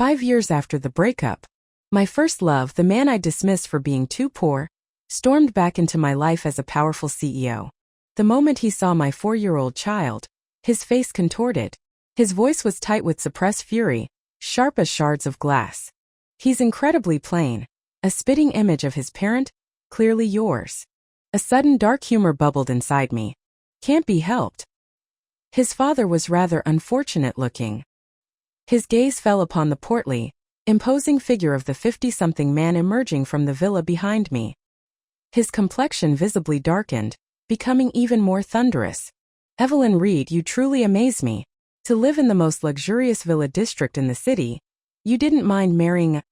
5 years after the breakup, my first love, the man I dismissed for being too poor, stormed back into my life as a powerful CEO. The moment he saw my 4-year-old child, his face contorted. His voice was tight with suppressed fury, sharp as shards of glass. He's incredibly plain, a spitting image of his parent, clearly yours. A sudden dark humor bubbled inside me. Can't be helped. His father was rather unfortunate looking. His gaze fell upon the portly, imposing figure of the 50-something man emerging from the villa behind me. His complexion visibly darkened, becoming even more thunderous. Evelyn Reed, you truly amaze me. To live in the most luxurious villa district in the city, you didn't mind marrying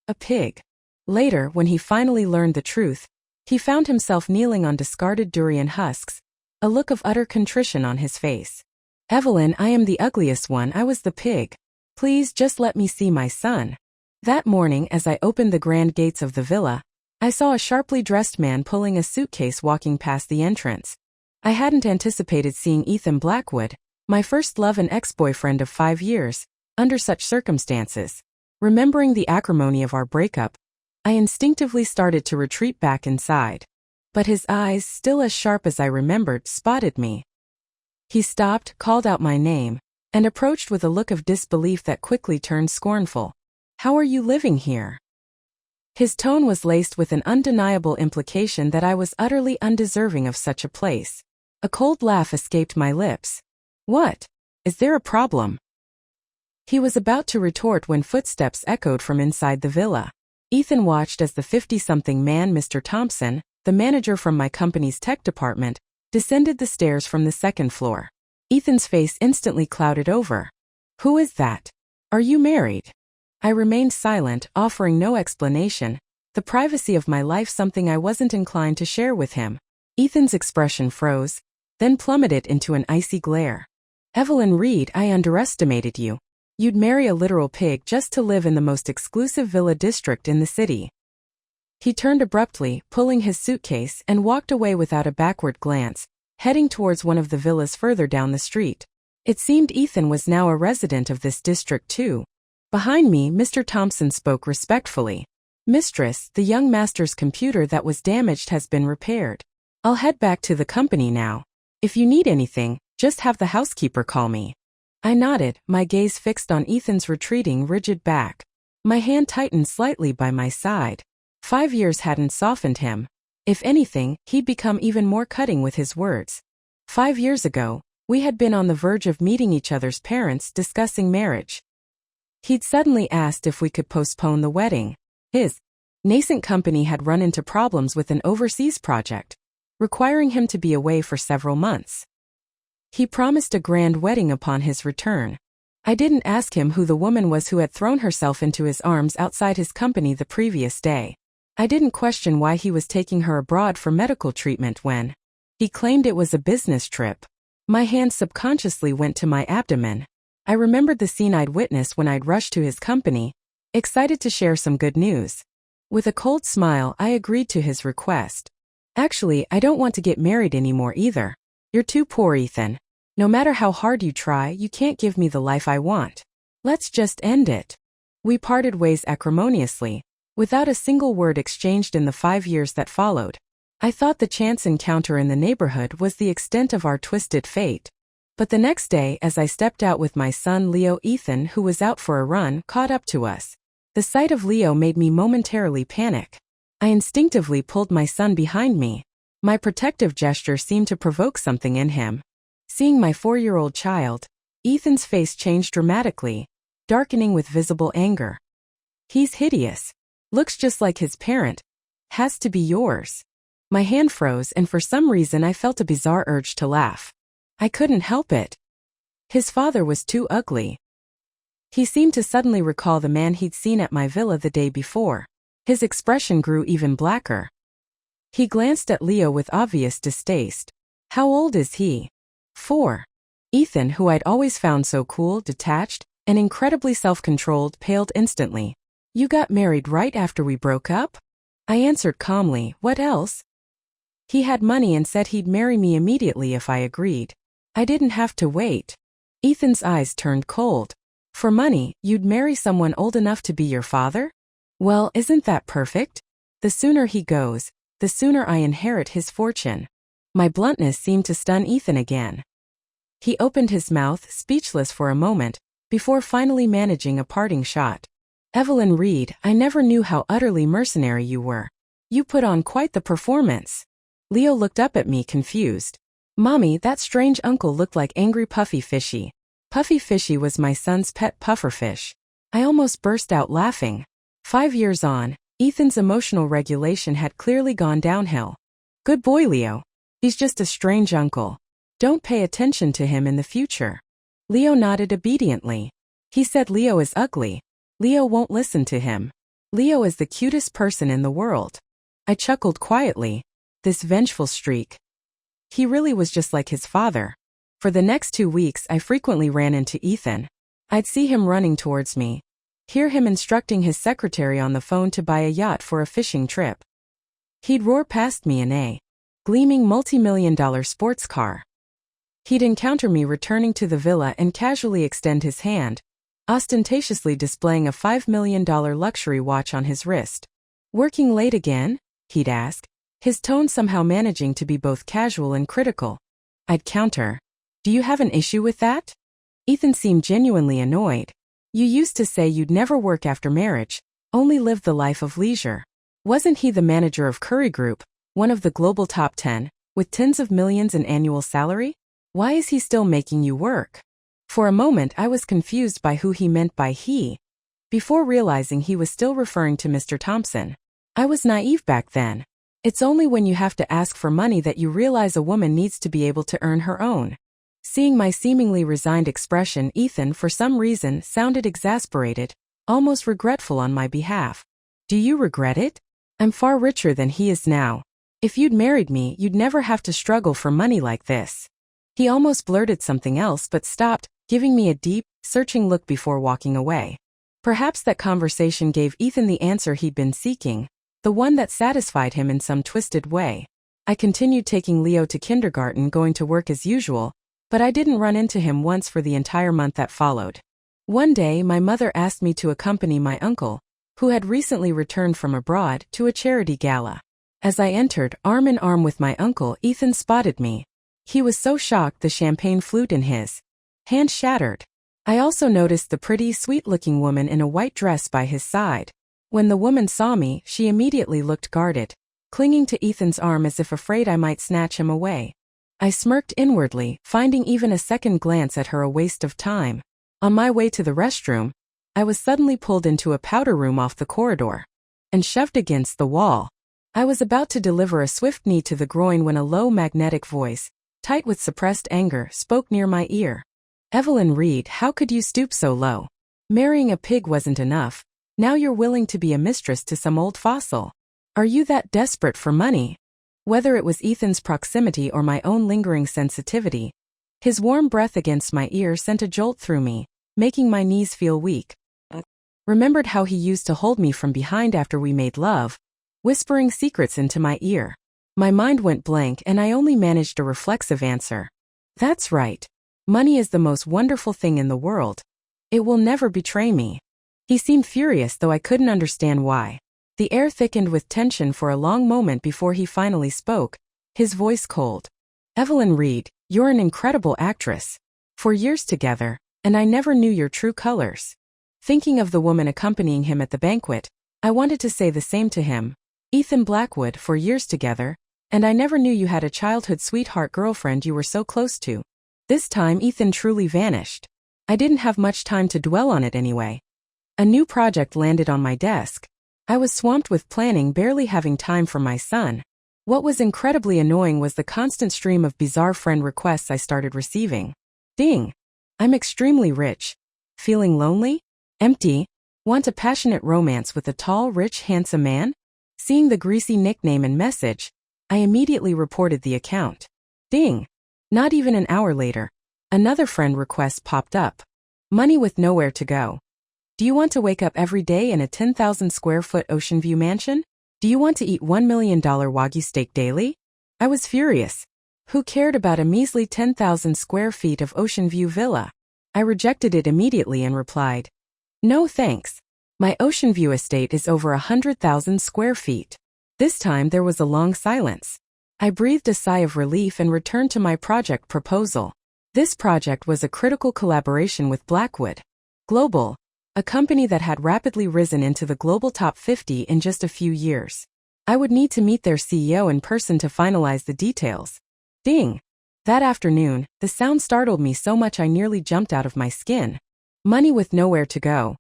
a pig. Later, when he finally learned the truth, he found himself kneeling on discarded durian husks, a look of utter contrition on his face. Evelyn, I am the ugliest one, I was the pig. Please just let me see my son. That morning, as I opened the grand gates of the villa, I saw a sharply dressed man pulling a suitcase walking past the entrance. I hadn't anticipated seeing Ethan Blackwood, my first love and ex-boyfriend of 5 years, under such circumstances. Remembering the acrimony of our breakup, I instinctively started to retreat back inside. But his eyes, still as sharp as I remembered, spotted me. He stopped, called out my name, and approached with a look of disbelief that quickly turned scornful. How are you living here? His tone was laced with an undeniable implication that I was utterly undeserving of such a place. A cold laugh escaped my lips. What? Is there a problem? He was about to retort when footsteps echoed from inside the villa. Ethan watched as the 50-something man, Mr. Thompson, the manager from my company's tech department, descended the stairs from the second floor. Ethan's face instantly clouded over. Who is that? Are you married? I remained silent, offering no explanation, the privacy of my life something I wasn't inclined to share with him. Ethan's expression froze, then plummeted into an icy glare. Evelyn Reed, I underestimated you. You'd marry a literal pig just to live in the most exclusive villa district in the city. He turned abruptly, pulling his suitcase, and walked away without a backward glance, heading towards one of the villas further down the street. It seemed Ethan was now a resident of this district too. Behind me, Mr. Thompson spoke respectfully. Mistress, the young master's computer that was damaged has been repaired. I'll head back to the company now. If you need anything, just have the housekeeper call me. I nodded, my gaze fixed on Ethan's retreating, rigid back. My hand tightened slightly by my side. 5 years hadn't softened him. If anything, he'd become even more cutting with his words. 5 years ago, we had been on the verge of meeting each other's parents, discussing marriage. He'd suddenly asked if we could postpone the wedding. His nascent company had run into problems with an overseas project, requiring him to be away for several months. He promised a grand wedding upon his return. I didn't ask him who the woman was who had thrown herself into his arms outside his company the previous day. I didn't question why he was taking her abroad for medical treatment when he claimed it was a business trip. My hand subconsciously went to my abdomen. I remembered the scene I'd witnessed when I'd rushed to his company, excited to share some good news. With a cold smile, I agreed to his request. Actually, I don't want to get married anymore either. You're too poor, Ethan. No matter how hard you try, you can't give me the life I want. Let's just end it. We parted ways acrimoniously, without a single word exchanged in the 5 years that followed. I thought the chance encounter in the neighborhood was the extent of our twisted fate. But the next day, as I stepped out with my son Leo, Ethan, who was out for a run, caught up to us. The sight of Leo made me momentarily panic. I instinctively pulled my son behind me. My protective gesture seemed to provoke something in him. Seeing my 4-year-old child, Ethan's face changed dramatically, darkening with visible anger. He's hideous. Looks just like his parent. Has to be yours. My hand froze, and for some reason I felt a bizarre urge to laugh. I couldn't help it. His father was too ugly. He seemed to suddenly recall the man he'd seen at my villa the day before. His expression grew even blacker. He glanced at Leo with obvious distaste. How old is he? 4. Ethan, who I'd always found so cool, detached, and incredibly self-controlled, paled instantly. You got married right after we broke up? I answered calmly, what else? He had money and said he'd marry me immediately if I agreed. I didn't have to wait. Ethan's eyes turned cold. For money, you'd marry someone old enough to be your father? Well, isn't that perfect? The sooner he goes, the sooner I inherit his fortune. My bluntness seemed to stun Ethan again. He opened his mouth, speechless for a moment, before finally managing a parting shot. Evelyn Reed, I never knew how utterly mercenary you were. You put on quite the performance. Leo looked up at me confused. Mommy, that strange uncle looked like angry Puffy Fishy. Puffy Fishy was my son's pet pufferfish. I almost burst out laughing. 5 years on, Ethan's emotional regulation had clearly gone downhill. Good boy, Leo. He's just a strange uncle. Don't pay attention to him in the future. Leo nodded obediently. He said Leo is ugly. Leo won't listen to him. Leo is the cutest person in the world. I chuckled quietly. This vengeful streak. He really was just like his father. For the next 2 weeks, I frequently ran into Ethan. I'd see him running towards me, hear him instructing his secretary on the phone to buy a yacht for a fishing trip. He'd roar past me in a gleaming multi-million-dollar sports car. He'd encounter me returning to the villa and casually extend his hand, ostentatiously displaying a $5 million luxury watch on his wrist. Working late again? He'd ask, his tone somehow managing to be both casual and critical. I'd counter, do you have an issue with that? Ethan seemed genuinely annoyed. You used to say you'd never work after marriage, only live the life of leisure. Wasn't he the manager of Curry Group, one of the global top 10, with tens of millions in annual salary? Why is he still making you work? For a moment I was confused by who he meant by he, before realizing he was still referring to Mr. Thompson. I was naive back then. It's only when you have to ask for money that you realize a woman needs to be able to earn her own. Seeing my seemingly resigned expression, Ethan, for some reason, sounded exasperated, almost regretful on my behalf. Do you regret it? I'm far richer than he is now. If you'd married me, you'd never have to struggle for money like this. He almost blurted something else but stopped, giving me a deep, searching look before walking away. Perhaps that conversation gave Ethan the answer he'd been seeking, the one that satisfied him in some twisted way. I continued taking Leo to kindergarten, going to work as usual, but I didn't run into him once for the entire month that followed. One day, my mother asked me to accompany my uncle, who had recently returned from abroad, to a charity gala. As I entered, arm in arm with my uncle, Ethan spotted me. He was so shocked the champagne flute in his hand shattered. I also noticed the pretty, sweet-looking woman in a white dress by his side. When the woman saw me, she immediately looked guarded, clinging to Ethan's arm as if afraid I might snatch him away. I smirked inwardly, finding even a second glance at her a waste of time. On my way to the restroom, I was suddenly pulled into a powder room off the corridor and shoved against the wall. I was about to deliver a swift knee to the groin when a low, magnetic voice, tight with suppressed anger, spoke near my ear. Evelyn Reed, how could you stoop so low? Marrying a pig wasn't enough. Now you're willing to be a mistress to some old fossil. Are you that desperate for money? Whether it was Ethan's proximity or my own lingering sensitivity, his warm breath against my ear sent a jolt through me, making my knees feel weak. Remembered how he used to hold me from behind after we made love, whispering secrets into my ear. My mind went blank and I only managed a reflexive answer. That's right. Money is the most wonderful thing in the world. It will never betray me. He seemed furious, though I couldn't understand why. The air thickened with tension for a long moment before he finally spoke, his voice cold. Evelyn Reed, you're an incredible actress. 4 years together, and I never knew your true colors. Thinking of the woman accompanying him at the banquet, I wanted to say the same to him. Ethan Blackwood, 4 years together, and I never knew you had a childhood sweetheart girlfriend you were so close to. This time Ethan truly vanished. I didn't have much time to dwell on it anyway. A new project landed on my desk. I was swamped with planning, barely having time for my son. What was incredibly annoying was the constant stream of bizarre friend requests I started receiving. Ding! I'm extremely rich. Feeling lonely? Empty? Want a passionate romance with a tall, rich, handsome man? Seeing the greasy nickname and message, I immediately reported the account. Ding! Not even an hour later, another friend request popped up. Money with nowhere to go. Do you want to wake up every day in a 10,000 square foot ocean view mansion? Do you want to eat $1 million Wagyu steak daily? I was furious. Who cared about a measly 10,000 square feet of ocean view villa? I rejected it immediately and replied, "No thanks. My ocean view estate is over 100,000 square feet." This time there was a long silence. I breathed a sigh of relief and returned to my project proposal. This project was a critical collaboration with Blackwood Global, a company that had rapidly risen into the global top 50 in just a few years. I would need to meet their CEO in person to finalize the details. Ding! That afternoon, the sound startled me so much I nearly jumped out of my skin. Money with nowhere to go.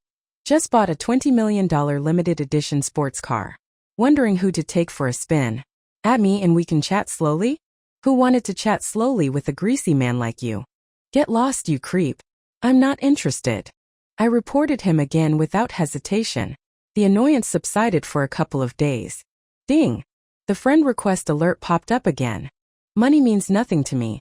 Just bought a $20 million limited edition sports car. Wondering who to take for a spin. At me and we can chat slowly? Who wanted to chat slowly with a greasy man like you? Get lost, you creep. I'm not interested. I reported him again without hesitation. The annoyance subsided for a couple of days. Ding! The friend request alert popped up again. Money means nothing to me.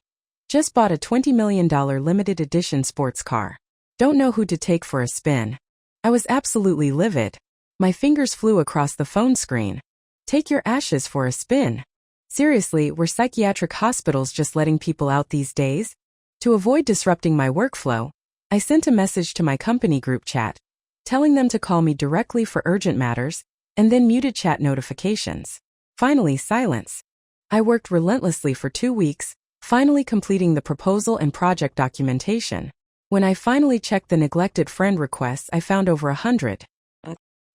Just bought a $20 million limited edition sports car. Don't know who to take for a spin. I was absolutely livid. My fingers flew across the phone screen. Take your ashes for a spin. Seriously, were psychiatric hospitals just letting people out these days? To avoid disrupting my workflow, I sent a message to my company group chat, telling them to call me directly for urgent matters, and then muted chat notifications. Finally, silence. I worked relentlessly for 2 weeks, finally completing the proposal and project documentation. When I finally checked the neglected friend requests, I found over 100.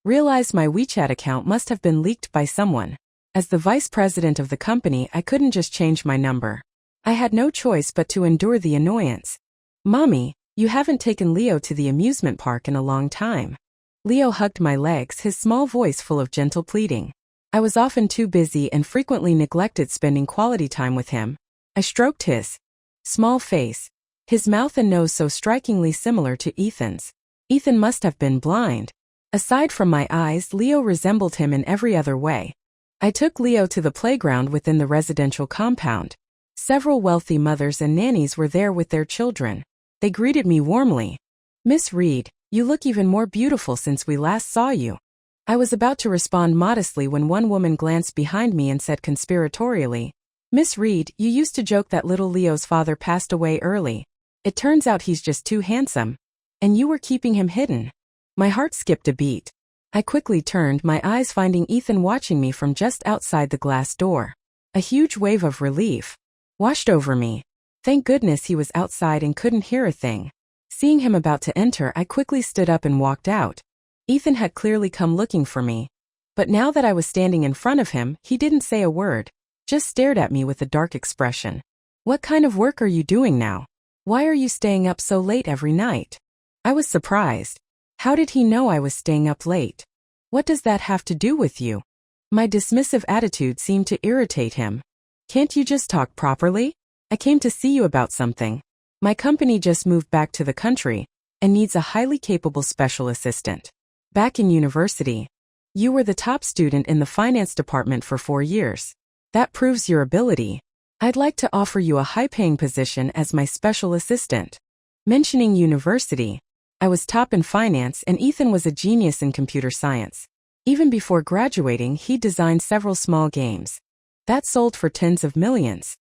Realized my WeChat account must have been leaked by someone. As the vice president of the company, I couldn't just change my number. I had no choice but to endure the annoyance. "Mommy, you haven't taken Leo to the amusement park in a long time." Leo hugged my legs, his small voice full of gentle pleading. I was often too busy and frequently neglected spending quality time with him. I stroked his small face, his mouth and nose so strikingly similar to Ethan's. Ethan must have been blind. Aside from my eyes, Leo resembled him in every other way. I took Leo to the playground within the residential compound. Several wealthy mothers and nannies were there with their children. They greeted me warmly. "Miss Reed, you look even more beautiful since we last saw you." I was about to respond modestly when one woman glanced behind me and said conspiratorially, "Miss Reed, you used to joke that little Leo's father passed away early. It turns out he's just too handsome. And you were keeping him hidden." My heart skipped a beat. I quickly turned, my eyes finding Ethan watching me from just outside the glass door. A huge wave of relief washed over me. Thank goodness he was outside and couldn't hear a thing. Seeing him about to enter, I quickly stood up and walked out. Ethan had clearly come looking for me. But now that I was standing in front of him, he didn't say a word, just stared at me with a dark expression. "What kind of work are you doing now? Why are you staying up so late every night?" I was surprised. How did he know I was staying up late? "What does that have to do with you?" My dismissive attitude seemed to irritate him. "Can't you just talk properly? I came to see you about something. My company just moved back to the country and needs a highly capable special assistant. Back in university, you were the top student in the finance department for 4 years. That proves your ability. I'd like to offer you a high-paying position as my special assistant." Mentioning university, I was top in finance and Ethan was a genius in computer science. Even before graduating, he designed several small games that sold for tens of millions.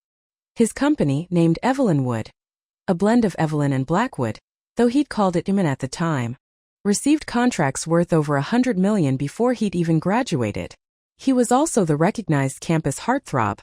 His company, named Evelyn Wood, a blend of Evelyn and Blackwood, though he'd called it Iman at the time, received contracts worth over $100 million before he'd even graduated. He was also the recognized campus heartthrob.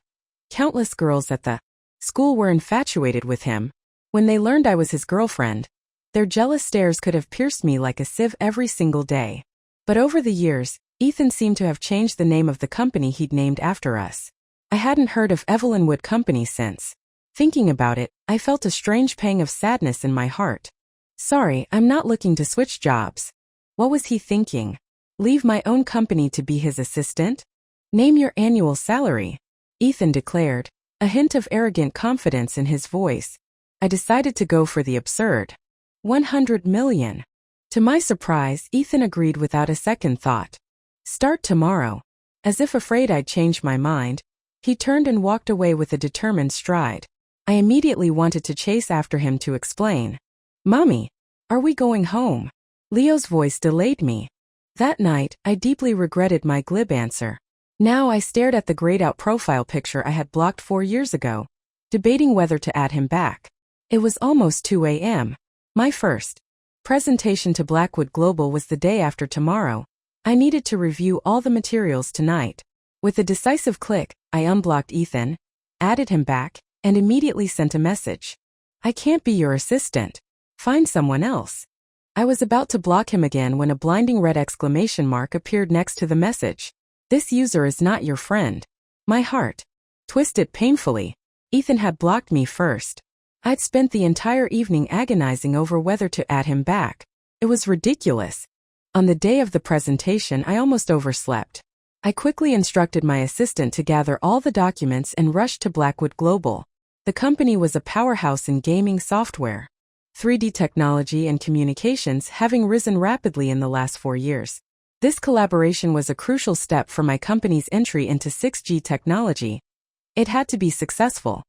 Countless girls at the school were infatuated with him. When they learned I was his girlfriend, their jealous stares could have pierced me like a sieve every single day. But over the years, Ethan seemed to have changed the name of the company he'd named after us. I hadn't heard of Evelyn Wood Company since. Thinking about it, I felt a strange pang of sadness in my heart. Sorry, I'm not looking to switch jobs. What was he thinking? Leave my own company to be his assistant? Name your annual salary, Ethan declared, a hint of arrogant confidence in his voice. I decided to go for the absurd. 100 million. To my surprise, Ethan agreed without a second thought. Start tomorrow. As if afraid I'd change my mind, he turned and walked away with a determined stride. I immediately wanted to chase after him to explain. Mommy, are we going home? Leo's voice delayed me. That night, I deeply regretted my glib answer. Now I stared at the grayed-out profile picture I had blocked 4 years ago, debating whether to add him back. It was almost 2 a.m. My first presentation to Blackwood Global was the day after tomorrow. I needed to review all the materials tonight. With a decisive click, I unblocked Ethan, added him back, and immediately sent a message. I can't be your assistant. Find someone else. I was about to block him again when a blinding red exclamation mark appeared next to the message. This user is not your friend. My heart twisted painfully. Ethan had blocked me first. I'd spent the entire evening agonizing over whether to add him back. It was ridiculous. On the day of the presentation, I almost overslept. I quickly instructed my assistant to gather all the documents and rushed to Blackwood Global. The company was a powerhouse in gaming software, 3D technology and communications having risen rapidly in the last 4 years. This collaboration was a crucial step for my company's entry into 6G technology. It had to be successful.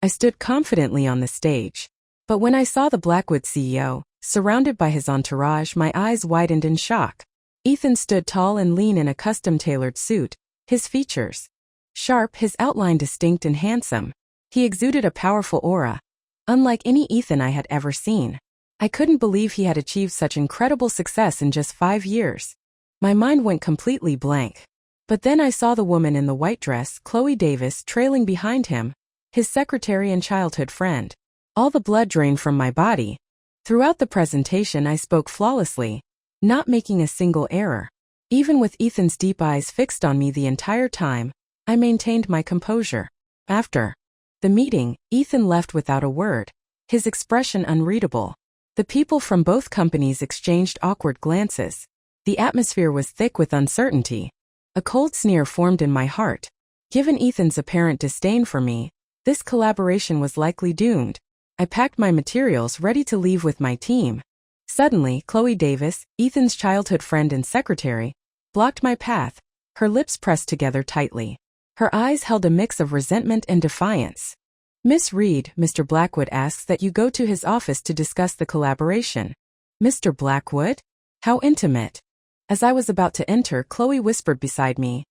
I stood confidently on the stage. But when I saw the Blackwood CEO, surrounded by his entourage, my eyes widened in shock. Ethan stood tall and lean in a custom-tailored suit, his features sharp, his outline distinct and handsome. He exuded a powerful aura, unlike any Ethan I had ever seen. I couldn't believe he had achieved such incredible success in just 5 years. My mind went completely blank. But then I saw the woman in the white dress, Chloe Davis, trailing behind him, his secretary and childhood friend. All the blood drained from my body. Throughout the presentation, I spoke flawlessly, not making a single error. Even with Ethan's deep eyes fixed on me the entire time, I maintained my composure. After the meeting, Ethan left without a word, his expression unreadable. The people from both companies exchanged awkward glances. The atmosphere was thick with uncertainty. A cold sneer formed in my heart. Given Ethan's apparent disdain for me, this collaboration was likely doomed. I packed my materials ready to leave with my team. Suddenly, Chloe Davis, Ethan's childhood friend and secretary, blocked my path, her lips pressed together tightly. Her eyes held a mix of resentment and defiance. Miss Reed, Mr. Blackwood asks that you go to his office to discuss the collaboration. Mr. Blackwood? How intimate. As I was about to enter, Chloe whispered beside me.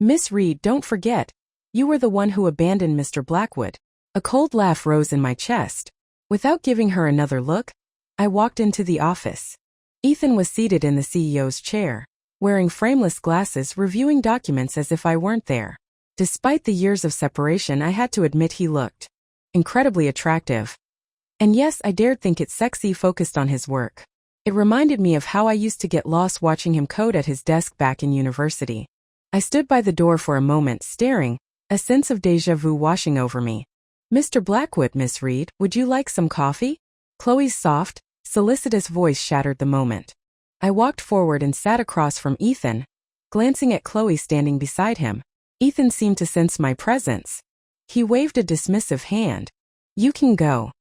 Miss Reed, don't forget, you were the one who abandoned Mr. Blackwood. A cold laugh rose in my chest. Without giving her another look, I walked into the office. Ethan was seated in the CEO's chair, wearing frameless glasses, reviewing documents as if I weren't there. Despite the years of separation, I had to admit he looked incredibly attractive. And yes, I dared think it sexy, focused on his work. It reminded me of how I used to get lost watching him code at his desk back in university. I stood by the door for a moment, staring, a sense of déjà vu washing over me. Mr. Blackwood, Miss Reed, would you like some coffee? Chloe's soft, solicitous voice shattered the moment. I walked forward and sat across from Ethan, glancing at Chloe standing beside him. Ethan seemed to sense my presence. He waved a dismissive hand. You can go.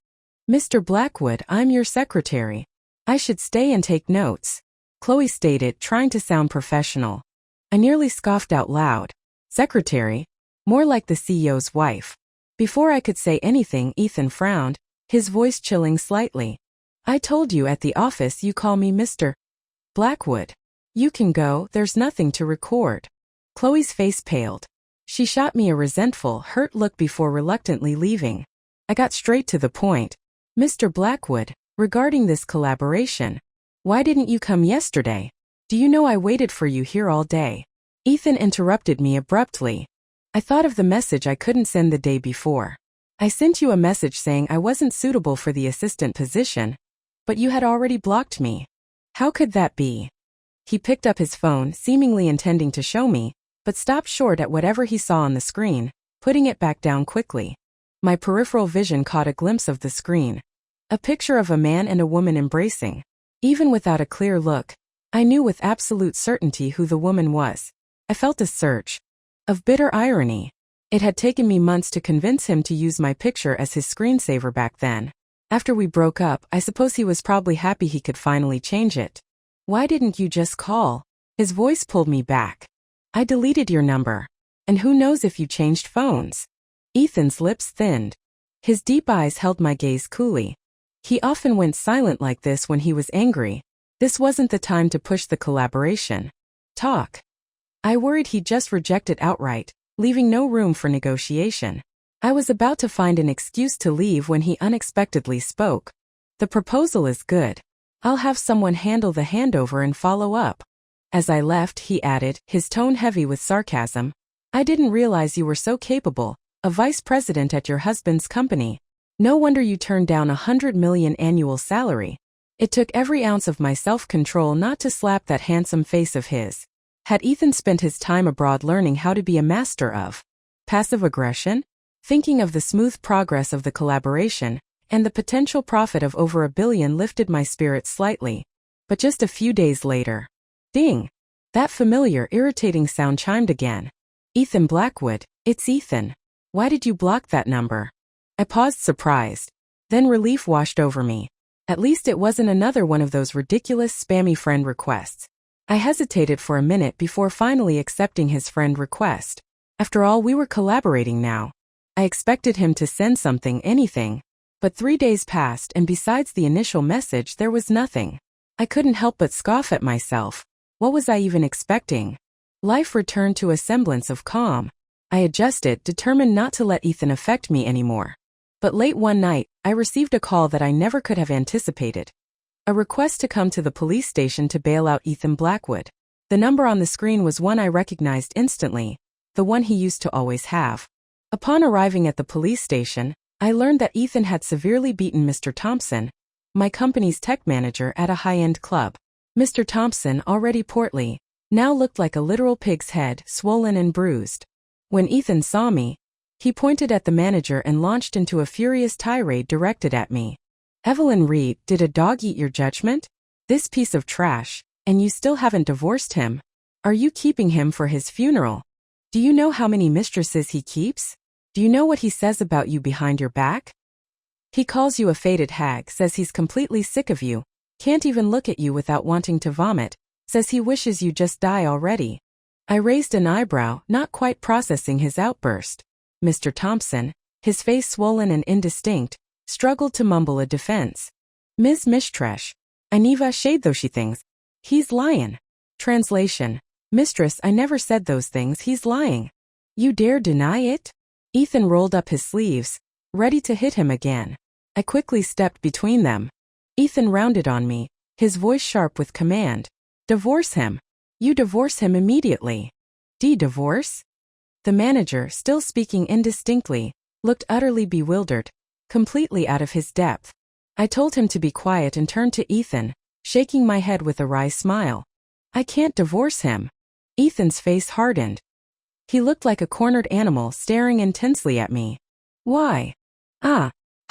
Mr. Blackwood, I'm your secretary. I should stay and take notes, Chloe stated, trying to sound professional. I nearly scoffed out loud. Secretary? More like the CEO's wife. Before I could say anything, Ethan frowned, his voice chilling slightly. I told you at the office you call me Mr. Blackwood. You can go, there's nothing to record. Chloe's face paled. She shot me a resentful, hurt look before reluctantly leaving. I got straight to the point. Mr. Blackwood, regarding this collaboration, why didn't you come yesterday? Do you know I waited for you here all day? Ethan interrupted me abruptly. I thought of the message I couldn't send the day before. I sent you a message saying I wasn't suitable for the assistant position, but you had already blocked me. How could that be? He picked up his phone, seemingly intending to show me, but stopped short at whatever he saw on the screen, putting it back down quickly. My peripheral vision caught a glimpse of the screen. A picture of a man and a woman embracing. Even without a clear look, I knew with absolute certainty who the woman was. I felt a surge of bitter irony. It had taken me months to convince him to use my picture as his screensaver back then. After we broke up, I suppose he was probably happy he could finally change it. Why didn't you just call? His voice pulled me back. I deleted your number. And who knows if you changed phones? Ethan's lips thinned. His deep eyes held my gaze coolly. He often went silent like this when he was angry. This wasn't the time to push the collaboration. Talk. I worried he'd just reject it outright, leaving no room for negotiation. I was about to find an excuse to leave when he unexpectedly spoke. The proposal is good. I'll have someone handle the handover and follow up. As I left, he added, his tone heavy with sarcasm, I didn't realize you were so capable, a vice president at your husband's company. No wonder you turned down $100 million annual salary. It took every ounce of my self-control not to slap that handsome face of his. Had Ethan spent his time abroad learning how to be a master of passive aggression? Thinking of the smooth progress of the collaboration, and the potential profit of over $1 billion lifted my spirits slightly. But just a few days later, ding! That familiar, irritating sound chimed again. Ethan Blackwood, it's Ethan. Why did you block that number? I paused surprised. Then relief washed over me. At least it wasn't another one of those ridiculous spammy friend requests. I hesitated for a minute before finally accepting his friend request. After all, we were collaborating now. I expected him to send something, anything. But 3 days passed, and besides the initial message, there was nothing. I couldn't help but scoff at myself. What was I even expecting? Life returned to a semblance of calm. I adjusted, determined not to let Ethan affect me anymore. But late one night, I received a call that I never could have anticipated. A request to come to the police station to bail out Ethan Blackwood. The number on the screen was one I recognized instantly, the one he used to always have. Upon arriving at the police station, I learned that Ethan had severely beaten Mr. Thompson, my company's tech manager, at a high-end club. Mr. Thompson, already portly, now looked like a literal pig's head, swollen and bruised. When Ethan saw me, he pointed at the manager and launched into a furious tirade directed at me. Evelyn Reed, did a dog eat your judgment? This piece of trash, and you still haven't divorced him? Are you keeping him for his funeral? Do you know how many mistresses he keeps? Do you know what he says about you behind your back? He calls you a faded hag, says he's completely sick of you, can't even look at you without wanting to vomit, says he wishes you just die already. I raised an eyebrow, not quite processing his outburst. Mr. Thompson, his face swollen and indistinct, struggled to mumble a defense. Ms. Mishtresh, I neva shade those she things. He's lying. Translation. Mistress, I never said those things, he's lying. You dare deny it? Ethan rolled up his sleeves, ready to hit him again. I quickly stepped between them. Ethan rounded on me, his voice sharp with command. Divorce him. You divorce him immediately. Divorce? The manager, still speaking indistinctly, looked utterly bewildered, completely out of his depth. I told him to be quiet and turned to Ethan, shaking my head with a wry smile. I can't divorce him. Ethan's face hardened. He looked like a cornered animal staring intensely at me. Why?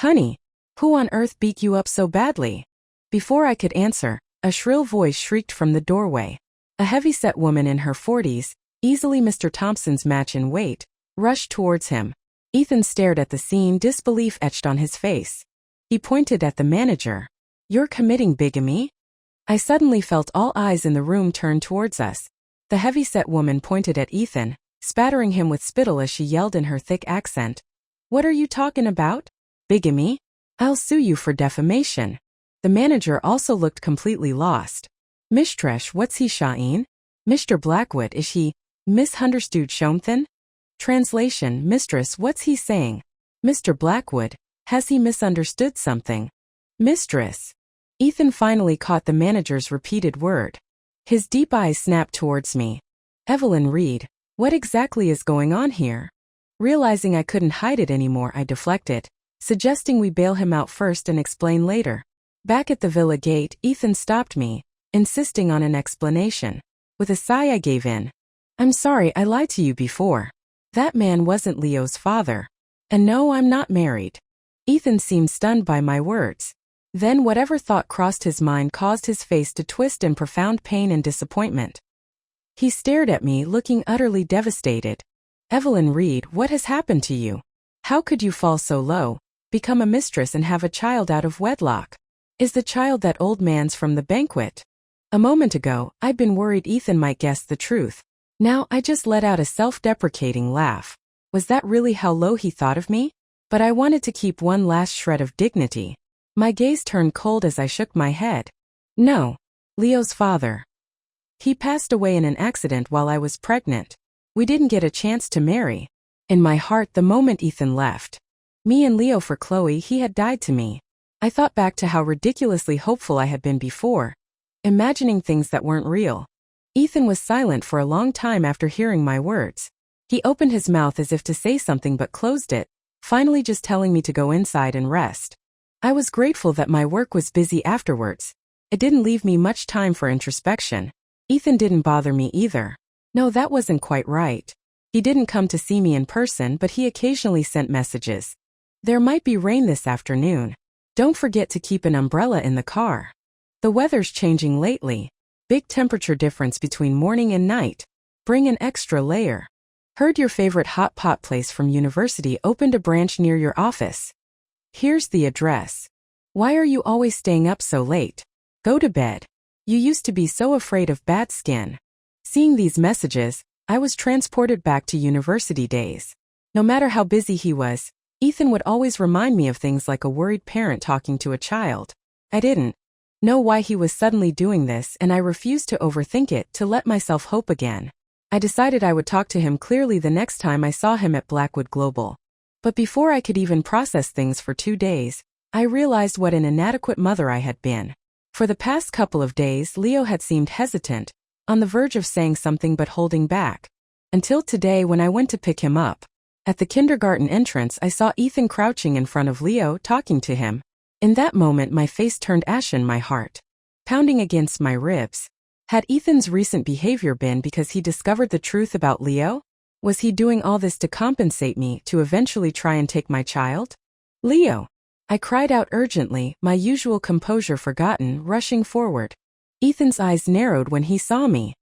Honey, who on earth beat you up so badly? Before I could answer, a shrill voice shrieked from the doorway. A heavy-set woman in her 40s, easily Mr. Thompson's match in weight, rushed towards him. Ethan stared at the scene, disbelief etched on his face. He pointed at the manager. You're committing bigamy? I suddenly felt all eyes in the room turn towards us. The heavy-set woman pointed at Ethan, spattering him with spittle as she yelled in her thick accent. What are you talking about? Bigamy? I'll sue you for defamation. The manager also looked completely lost. Mishtresh, what's he Sha'een? Mr. Blackwood, is he misunderstood something? Translation, Mistress, what's he saying? Mr. Blackwood, has he misunderstood something? Mistress. Ethan finally caught the manager's repeated word. His deep eyes snapped towards me. Evelyn Reed, what exactly is going on here? Realizing I couldn't hide it anymore, I deflected, suggesting we bail him out first and explain later. Back at the villa gate, Ethan stopped me, insisting on an explanation. With a sigh, I gave in. I'm sorry, I lied to you before. That man wasn't Leo's father. And no, I'm not married. Ethan seemed stunned by my words. Then whatever thought crossed his mind caused his face to twist in profound pain and disappointment. He stared at me, looking utterly devastated. Evelyn Reed, what has happened to you? How could you fall so low, become a mistress and have a child out of wedlock? Is the child that old man's from the banquet? A moment ago, I'd been worried Ethan might guess the truth. Now I just let out a self-deprecating laugh. Was that really how low he thought of me? But I wanted to keep one last shred of dignity. My gaze turned cold as I shook my head. No. Leo's father. He passed away in an accident while I was pregnant. We didn't get a chance to marry. In my heart, the moment Ethan left me and Leo for Chloe, he had died to me. I thought back to how ridiculously hopeful I had been before, imagining things that weren't real. Ethan was silent for a long time after hearing my words. He opened his mouth as if to say something but closed it, finally just telling me to go inside and rest. I was grateful that my work was busy afterwards. It didn't leave me much time for introspection. Ethan didn't bother me either. No, that wasn't quite right. He didn't come to see me in person, but he occasionally sent messages. There might be rain this afternoon. Don't forget to keep an umbrella in the car. The weather's changing lately. Big temperature difference between morning and night. Bring an extra layer. Heard your favorite hot pot place from university opened a branch near your office. Here's the address. Why are you always staying up so late? Go to bed. You used to be so afraid of bad skin. Seeing these messages, I was transported back to university days. No matter how busy he was, Ethan would always remind me of things like a worried parent talking to a child. I didn't know why he was suddenly doing this, and I refused to overthink it to let myself hope again. I decided I would talk to him clearly the next time I saw him at Blackwood Global. But before I could even process things for 2 days, I realized what an inadequate mother I had been. For the past couple of days, Leo had seemed hesitant, on the verge of saying something but holding back. Until today when I went to pick him up. At the kindergarten entrance, I saw Ethan crouching in front of Leo, talking to him. In that moment, my face turned ashen, my heart pounding against my ribs. Had Ethan's recent behavior been because he discovered the truth about Leo? Was he doing all this to compensate me, to eventually try and take my child? Leo! I cried out urgently, my usual composure forgotten, rushing forward. Ethan's eyes narrowed when he saw me.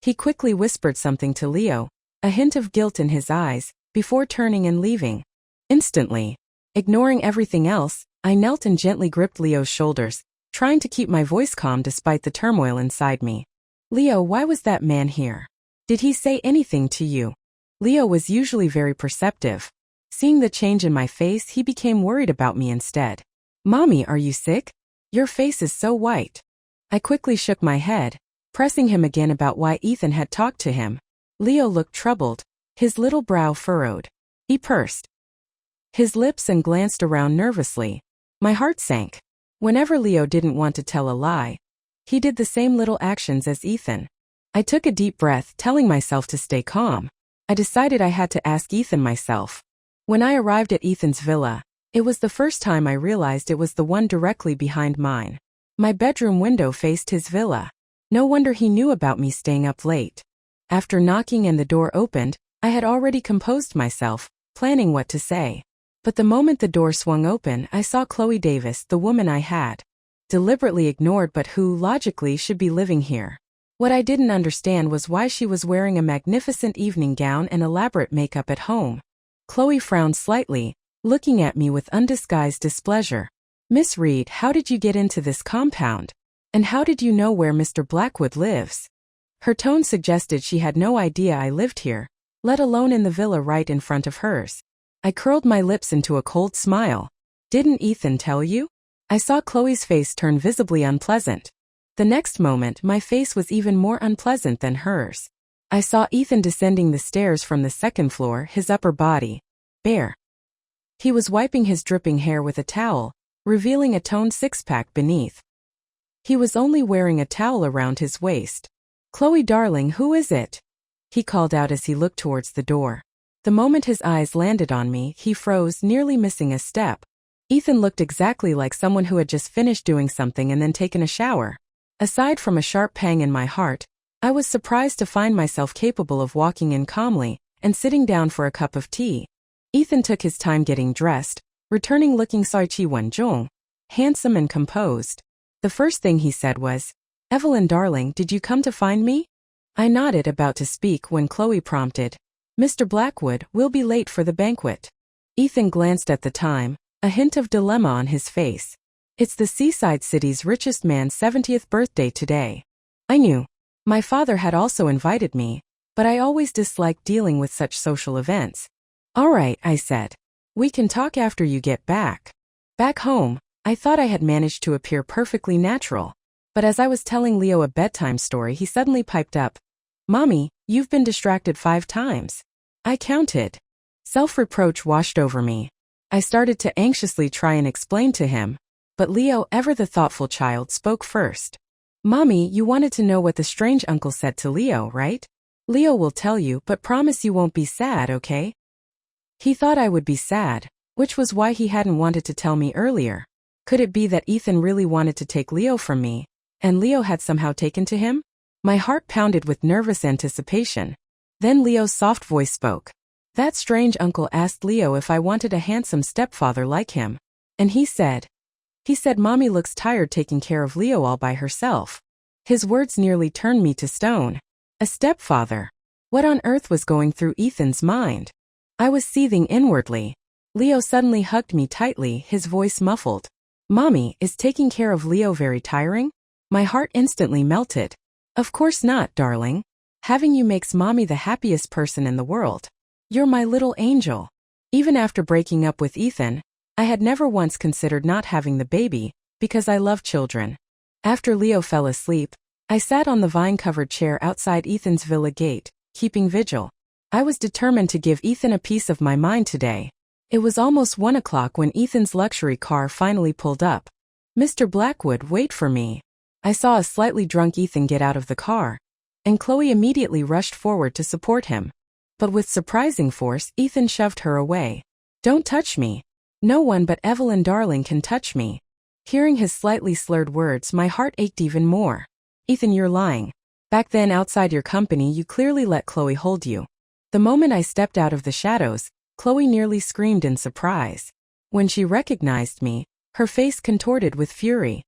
He quickly whispered something to Leo, a hint of guilt in his eyes, before turning and leaving. Instantly, ignoring everything else, I knelt and gently gripped Leo's shoulders, trying to keep my voice calm despite the turmoil inside me. Leo, why was that man here? Did he say anything to you? Leo was usually very perceptive. Seeing the change in my face, he became worried about me instead. Mommy, are you sick? Your face is so white. I quickly shook my head, pressing him again about why Ethan had talked to him. Leo looked troubled, his little brow furrowed. He pursed his lips and glanced around nervously. My heart sank. Whenever Leo didn't want to tell a lie, he did the same little actions as Ethan. I took a deep breath, telling myself to stay calm. I decided I had to ask Ethan myself. When I arrived at Ethan's villa, it was the first time I realized it was the one directly behind mine. My bedroom window faced his villa. No wonder he knew about me staying up late. After knocking and the door opened, I had already composed myself, planning what to say. But the moment the door swung open, I saw Chloe Davis, the woman I had deliberately ignored but who, logically, should be living here. What I didn't understand was why she was wearing a magnificent evening gown and elaborate makeup at home. Chloe frowned slightly, looking at me with undisguised displeasure. Miss Reed, how did you get into this compound? And how did you know where Mr. Blackwood lives? Her tone suggested she had no idea I lived here, let alone in the villa right in front of hers. I curled my lips into a cold smile. Didn't Ethan tell you? I saw Chloe's face turn visibly unpleasant. The next moment, my face was even more unpleasant than hers. I saw Ethan descending the stairs from the second floor, his upper body bare. He was wiping his dripping hair with a towel, revealing a toned six-pack beneath. He was only wearing a towel around his waist. Chloe, darling, who is it? He called out as he looked towards the door. The moment his eyes landed on me, he froze, nearly missing a step. Ethan looked exactly like someone who had just finished doing something and then taken a shower. Aside from a sharp pang in my heart, I was surprised to find myself capable of walking in calmly and sitting down for a cup of tea. Ethan took his time getting dressed, returning looking Wenjong, handsome and composed. The first thing he said was, "Evelyn, darling, did you come to find me?" I nodded, about to speak when Chloe prompted, "Mr. Blackwood, we'll be late for the banquet." Ethan glanced at the time, a hint of dilemma on his face. It's the seaside city's richest man's 70th birthday today. I knew. My father had also invited me, but I always disliked dealing with such social events. "All right," I said. "We can talk after you get back." Back home, I thought I had managed to appear perfectly natural. But as I was telling Leo a bedtime story, he suddenly piped up, "Mommy, you've been distracted 5 times. I counted." Self-reproach washed over me. I started to anxiously try and explain to him, But Leo, ever the thoughtful child, spoke first. Mommy, you wanted to know what the strange uncle said to Leo, right? Leo will tell you, but promise you won't be sad, okay? He thought I would be sad, which was why he hadn't wanted to tell me earlier. Could it be that Ethan really wanted to take Leo from me, and Leo had somehow taken to him? My heart pounded with nervous anticipation. Then Leo's soft voice spoke. That strange uncle asked Leo if I wanted a handsome stepfather like him. And he said, Mommy looks tired taking care of Leo all by herself. His words nearly turned me to stone. A stepfather. What on earth was going through Ethan's mind? I was seething inwardly. Leo suddenly hugged me tightly, his voice muffled. Mommy, is taking care of Leo very tiring? My heart instantly melted. Of course not, darling. Having you makes Mommy the happiest person in the world. You're my little angel. Even after breaking up with Ethan, I had never once considered not having the baby, because I love children. After Leo fell asleep, I sat on the vine-covered chair outside Ethan's villa gate, keeping vigil. I was determined to give Ethan a piece of my mind today. It was almost 1 o'clock when Ethan's luxury car finally pulled up. Mr. Blackwood, wait for me. I saw a slightly drunk Ethan get out of the car, and Chloe immediately rushed forward to support him. But with surprising force, Ethan shoved her away. Don't touch me. No one but Evelyn darling can touch me. Hearing his slightly slurred words, my heart ached even more. Ethan, you're lying. Back then outside your company you clearly let Chloe hold you. The moment I stepped out of the shadows, Chloe nearly screamed in surprise. When she recognized me, her face contorted with fury.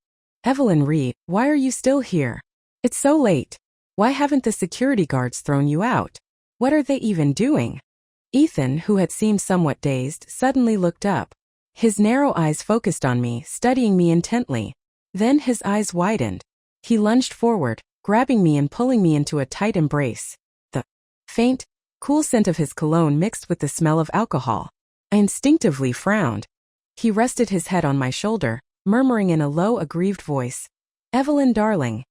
Evelyn Reed, why are you still here? It's so late. Why haven't the security guards thrown you out? What are they even doing? Ethan, who had seemed somewhat dazed, suddenly looked up. His narrow eyes focused on me, studying me intently. Then his eyes widened. He lunged forward, grabbing me and pulling me into a tight embrace. The faint, cool scent of his cologne mixed with the smell of alcohol. I instinctively frowned. He rested his head on my shoulder, murmuring in a low, aggrieved voice. Evelyn darling.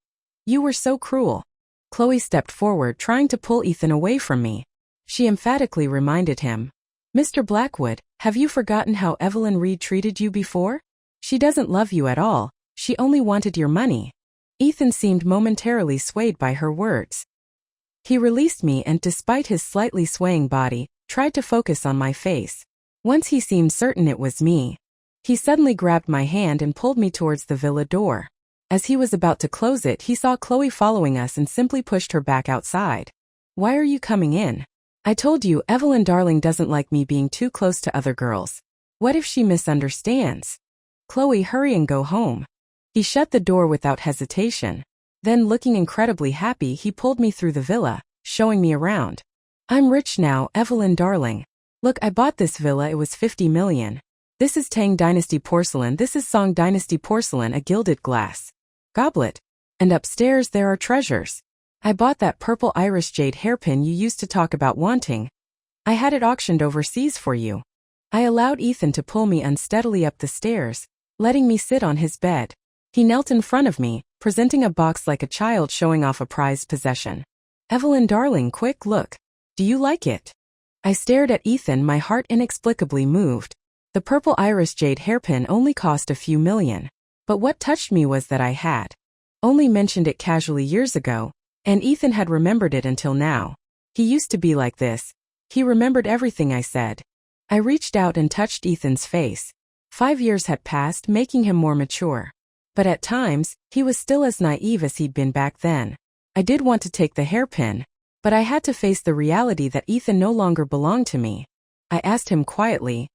You were so cruel. Chloe stepped forward, trying to pull Ethan away from me. She emphatically reminded him. Mr. Blackwood, have you forgotten how Evelyn Reed treated you before? She doesn't love you at all, she only wanted your money. Ethan seemed momentarily swayed by her words. He released me and, despite his slightly swaying body, tried to focus on my face. Once he seemed certain it was me, he suddenly grabbed my hand and pulled me towards the villa door. As he was about to close it, he saw Chloe following us and simply pushed her back outside. Why are you coming in? I told you Evelyn darling doesn't like me being too close to other girls. What if she misunderstands? Chloe, hurry and go home. He shut the door without hesitation. Then, looking incredibly happy, he pulled me through the villa, showing me around. I'm rich now, Evelyn darling. Look, I bought this villa, it was 50 million. This is Tang Dynasty porcelain, this is Song Dynasty porcelain, a gilded glass goblet. And upstairs there are treasures. I bought that purple iris jade hairpin you used to talk about wanting. I had it auctioned overseas for you. I allowed Ethan to pull me unsteadily up the stairs, letting me sit on his bed. He knelt in front of me, presenting a box like a child showing off a prized possession. Evelyn darling, quick look. Do you like it? I stared at Ethan, my heart inexplicably moved. The purple iris jade hairpin only cost a few million. But what touched me was that I had only mentioned it casually years ago, and Ethan had remembered it until now. He used to be like this. He remembered everything I said. I reached out and touched Ethan's face. 5 years had passed, making him more mature. But at times, he was still as naive as he'd been back then. I did want to take the hairpin, but I had to face the reality that Ethan no longer belonged to me. I asked him quietly,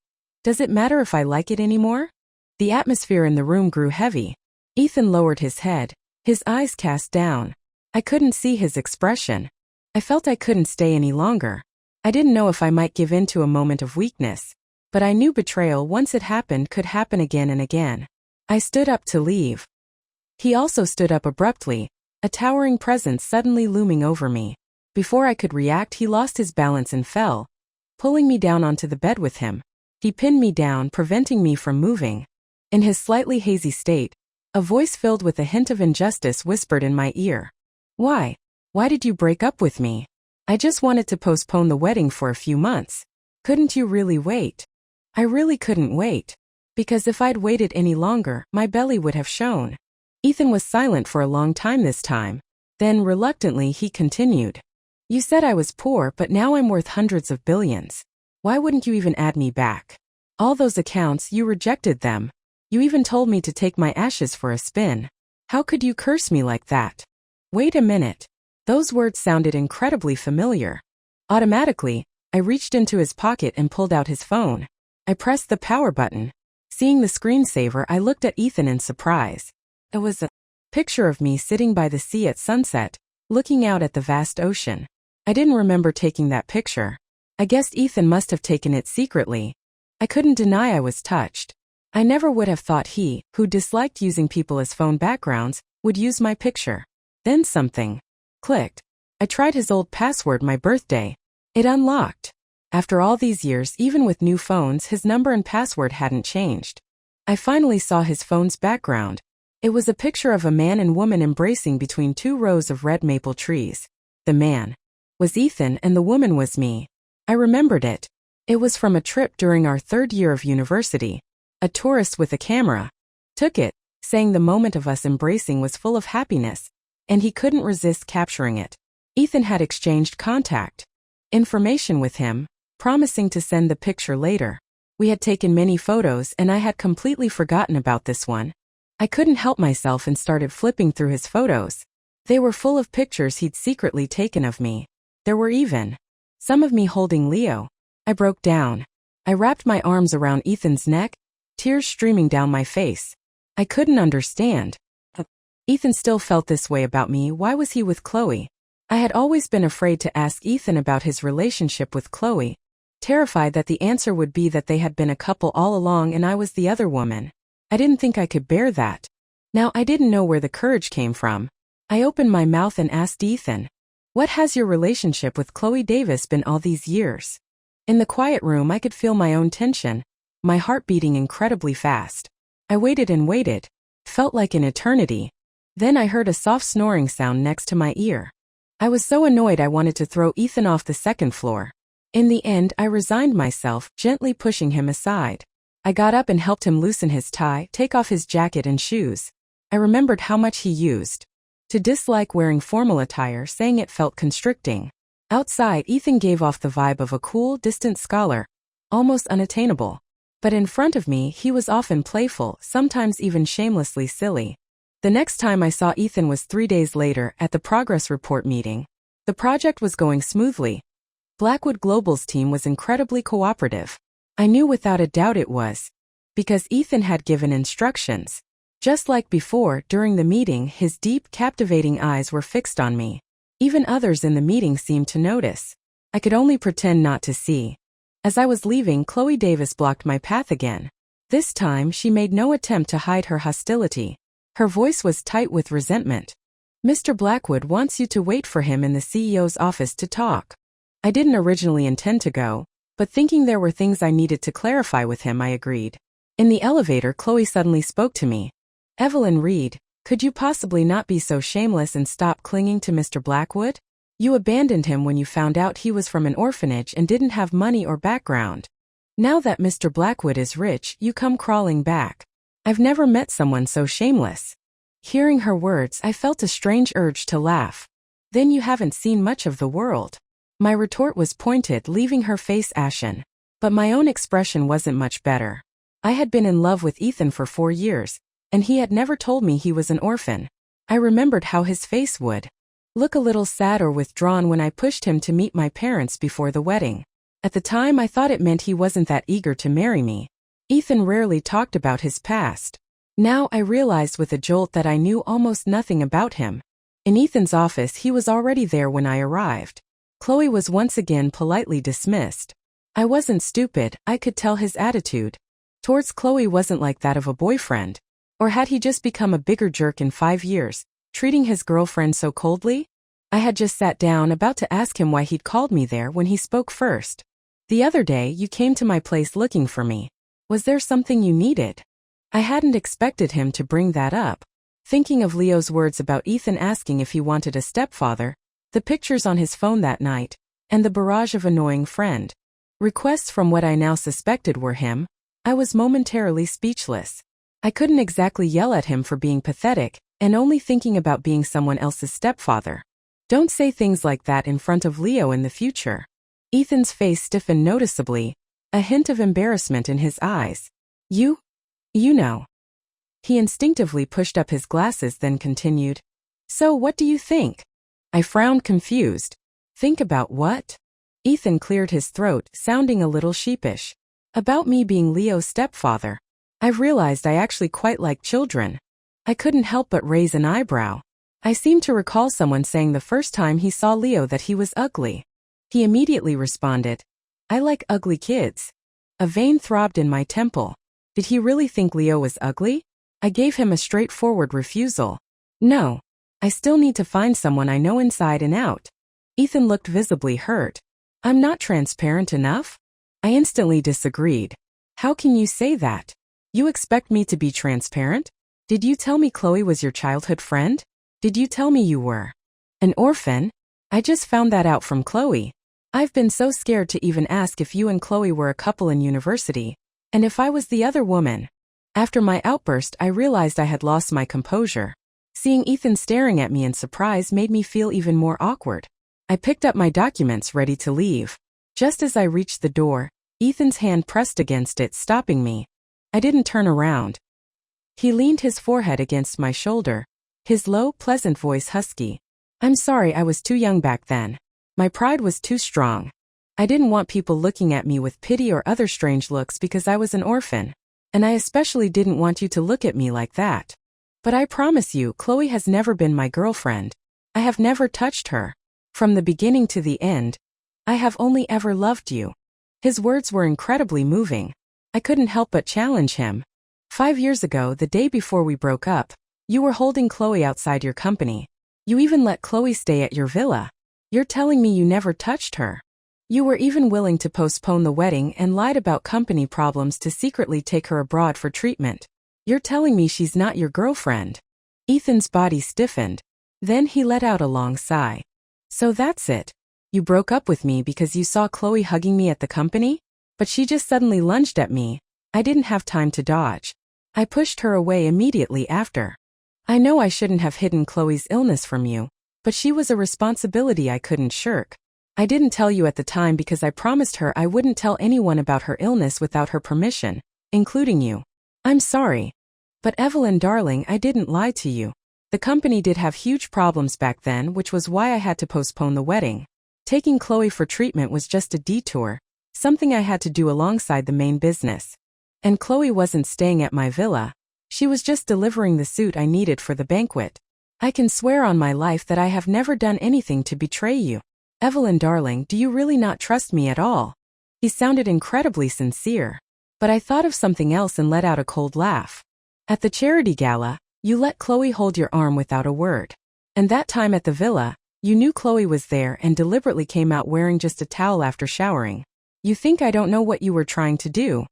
does it matter if I like it anymore? The atmosphere in the room grew heavy. Ethan lowered his head, his eyes cast down. I couldn't see his expression. I felt I couldn't stay any longer. I didn't know if I might give in to a moment of weakness, but I knew betrayal, once it happened, could happen again and again. I stood up to leave. He also stood up abruptly, a towering presence suddenly looming over me. Before I could react, he lost his balance and fell, pulling me down onto the bed with him. He pinned me down, preventing me from moving. In his slightly hazy state, a voice filled with a hint of injustice whispered in my ear. Why? Why did you break up with me? I just wanted to postpone the wedding for a few months. Couldn't you really wait? I really couldn't wait. Because if I'd waited any longer, my belly would have shown. Ethan was silent for a long time this time. Then, reluctantly, he continued. You said I was poor, but now I'm worth hundreds of billions. Why wouldn't you even add me back? All those accounts, you rejected them. You even told me to take my ashes for a spin. How could you curse me like that? Wait a minute. Those words sounded incredibly familiar. Automatically, I reached into his pocket and pulled out his phone. I pressed the power button. Seeing the screensaver, I looked at Ethan in surprise. It was a picture of me sitting by the sea at sunset, looking out at the vast ocean. I didn't remember taking that picture. I guessed Ethan must have taken it secretly. I couldn't deny I was touched. I never would have thought he, who disliked using people as phone backgrounds, would use my picture. Then something clicked. I tried his old password, my birthday. It unlocked. After all these years, even with new phones, his number and password hadn't changed. I finally saw his phone's background. It was a picture of a man and woman embracing between 2 rows of red maple trees. The man was Ethan and the woman was me. I remembered it. It was from a trip during our 3rd year of university. A tourist with a camera took it, saying the moment of us embracing was full of happiness, and he couldn't resist capturing it. Ethan had exchanged contact information with him, promising to send the picture later. We had taken many photos and I had completely forgotten about this one. I couldn't help myself and started flipping through his photos. They were full of pictures he'd secretly taken of me. There were even some of me holding Leo. I broke down. I wrapped my arms around Ethan's neck, tears streaming down my face. I couldn't understand. Ethan still felt this way about me. Why was he with Chloe? I had always been afraid to ask Ethan about his relationship with Chloe, terrified that the answer would be that they had been a couple all along and I was the other woman. I didn't think I could bear that. Now I didn't know where the courage came from. I opened my mouth and asked Ethan, "What has your relationship with Chloe Davis been all these years?" In the quiet room I could feel my own tension, my heart beating incredibly fast. I waited and waited. Felt like an eternity. Then I heard a soft snoring sound next to my ear. I was so annoyed I wanted to throw Ethan off the 2nd floor. In the end, I resigned myself, gently pushing him aside. I got up and helped him loosen his tie, take off his jacket and shoes. I remembered how much he used to dislike wearing formal attire, saying it felt constricting. Outside, Ethan gave off the vibe of a cool, distant scholar, almost unattainable. But in front of me, he was often playful, sometimes even shamelessly silly. The next time I saw Ethan was 3 days later, at the progress report meeting. The project was going smoothly. Blackwood Global's team was incredibly cooperative. I knew without a doubt it was because Ethan had given instructions. Just like before, during the meeting, his deep, captivating eyes were fixed on me. Even others in the meeting seemed to notice. I could only pretend not to see. As I was leaving, Chloe Davis blocked my path again. This time, she made no attempt to hide her hostility. Her voice was tight with resentment. "Mr. Blackwood wants you to wait for him in the CEO's office to talk." I didn't originally intend to go, but thinking there were things I needed to clarify with him, I agreed. In the elevator, Chloe suddenly spoke to me. "Evelyn Reed, could you possibly not be so shameless and stop clinging to Mr. Blackwood? You abandoned him when you found out he was from an orphanage and didn't have money or background. Now that Mr. Blackwood is rich, you come crawling back. I've never met someone so shameless." Hearing her words, I felt a strange urge to laugh. "Then you haven't seen much of the world." My retort was pointed, leaving her face ashen. But my own expression wasn't much better. I had been in love with Ethan for 4 years, and he had never told me he was an orphan. I remembered how his face would look a little sad or withdrawn when I pushed him to meet my parents before the wedding. At the time, I thought it meant he wasn't that eager to marry me. Ethan rarely talked about his past. Now I realized with a jolt that I knew almost nothing about him. In Ethan's office, he was already there when I arrived. Chloe was once again politely dismissed. I wasn't stupid, I could tell his attitude towards Chloe wasn't like that of a boyfriend. Or had he just become a bigger jerk in 5 years, treating his girlfriend so coldly? I had just sat down about to ask him why he'd called me there when he spoke first. "The other day, you came to my place looking for me. Was there something you needed?" I hadn't expected him to bring that up. Thinking of Leo's words about Ethan asking if he wanted a stepfather, the pictures on his phone that night, and the barrage of annoying friend requests from what I now suspected were him, I was momentarily speechless. I couldn't exactly yell at him for being pathetic and only thinking about being someone else's stepfather. Don't say things like that in front of Leo in the future. Ethan's face stiffened noticeably, a hint of embarrassment in his eyes. You know. He instinctively pushed up his glasses, then continued. So what do you think? I frowned, confused. Think about what? Ethan cleared his throat, sounding a little sheepish. About me being Leo's stepfather. I've realized I actually quite like children. I couldn't help but raise an eyebrow. I seemed to recall someone saying the first time he saw Leo that he was ugly. He immediately responded, I like ugly kids. A vein throbbed in my temple. Did he really think Leo was ugly? I gave him a straightforward refusal. No. I still need to find someone I know inside and out. Ethan looked visibly hurt. I'm not transparent enough? I instantly disagreed. How can you say that? You expect me to be transparent? Did you tell me Chloe was your childhood friend? Did you tell me you were an orphan? I just found that out from Chloe. I've been so scared to even ask if you and Chloe were a couple in university, and if I was the other woman. After my outburst, I realized I had lost my composure. Seeing Ethan staring at me in surprise made me feel even more awkward. I picked up my documents, ready to leave. Just as I reached the door, Ethan's hand pressed against it, stopping me. I didn't turn around. He leaned his forehead against my shoulder, his low, pleasant voice husky. I'm sorry, I was too young back then. My pride was too strong. I didn't want people looking at me with pity or other strange looks because I was an orphan. And I especially didn't want you to look at me like that. But I promise you, Chloe has never been my girlfriend. I have never touched her. From the beginning to the end, I have only ever loved you. His words were incredibly moving. I couldn't help but challenge him. 5 years ago, the day before we broke up, you were holding Chloe outside your company. You even let Chloe stay at your villa. You're telling me you never touched her. You were even willing to postpone the wedding and lied about company problems to secretly take her abroad for treatment. You're telling me she's not your girlfriend. Ethan's body stiffened. Then he let out a long sigh. So that's it. You broke up with me because you saw Chloe hugging me at the company? But she just suddenly lunged at me. I didn't have time to dodge. I pushed her away immediately after. I know I shouldn't have hidden Chloe's illness from you, but she was a responsibility I couldn't shirk. I didn't tell you at the time because I promised her I wouldn't tell anyone about her illness without her permission, including you. I'm sorry. But Evelyn, darling, I didn't lie to you. The company did have huge problems back then, which was why I had to postpone the wedding. Taking Chloe for treatment was just a detour, something I had to do alongside the main business. And Chloe wasn't staying at my villa. She was just delivering the suit I needed for the banquet. I can swear on my life that I have never done anything to betray you. Evelyn, darling, do you really not trust me at all? He sounded incredibly sincere. But I thought of something else and let out a cold laugh. At the charity gala, you let Chloe hold your arm without a word. And that time at the villa, you knew Chloe was there and deliberately came out wearing just a towel after showering. You think I don't know what you were trying to do?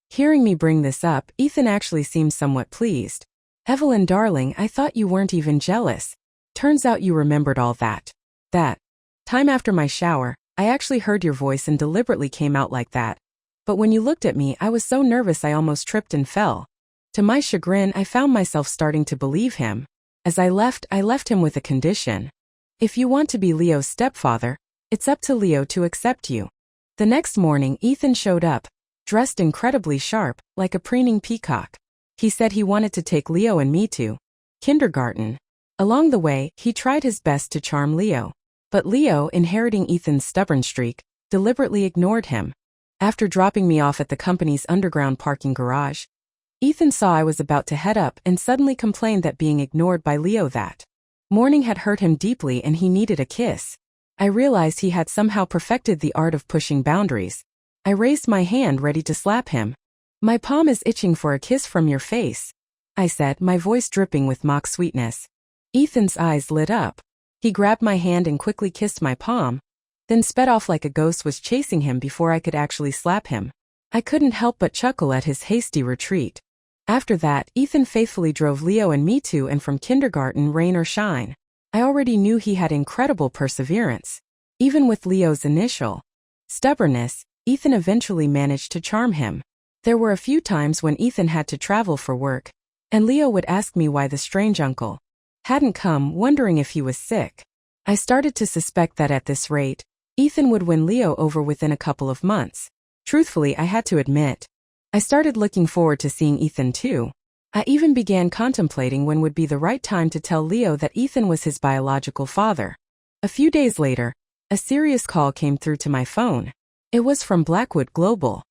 Hearing me bring this up, Ethan actually seemed somewhat pleased. Evelyn, darling, I thought you weren't even jealous. Turns out you remembered all that. That time after my shower, I actually heard your voice and deliberately came out like that. But when you looked at me, I was so nervous I almost tripped and fell. To my chagrin, I found myself starting to believe him. As I left him with a condition. If you want to be Leo's stepfather, it's up to Leo to accept you. The next morning, Ethan showed up, dressed incredibly sharp, like a preening peacock. He said he wanted to take Leo and me to kindergarten. Along the way, he tried his best to charm Leo. But Leo, inheriting Ethan's stubborn streak, deliberately ignored him. After dropping me off at the company's underground parking garage, Ethan saw I was about to head up and suddenly complained that being ignored by Leo that morning had hurt him deeply and he needed a kiss. I realized he had somehow perfected the art of pushing boundaries. I raised my hand ready to slap him. My palm is itching for a kiss from your face, I said, my voice dripping with mock sweetness. Ethan's eyes lit up. He grabbed my hand and quickly kissed my palm, then sped off like a ghost was chasing him before I could actually slap him. I couldn't help but chuckle at his hasty retreat. After that, Ethan faithfully drove Leo and me to and from kindergarten, rain or shine. I already knew he had incredible perseverance. Even with Leo's initial stubbornness, Ethan eventually managed to charm him. There were a few times when Ethan had to travel for work, and Leo would ask me why the strange uncle hadn't come, wondering if he was sick. I started to suspect that at this rate, Ethan would win Leo over within a couple of months. Truthfully, I had to admit, I started looking forward to seeing Ethan too. I even began contemplating when would be the right time to tell Leo that Ethan was his biological father. A few days later, a serious call came through to my phone. It was from Blackwood Global.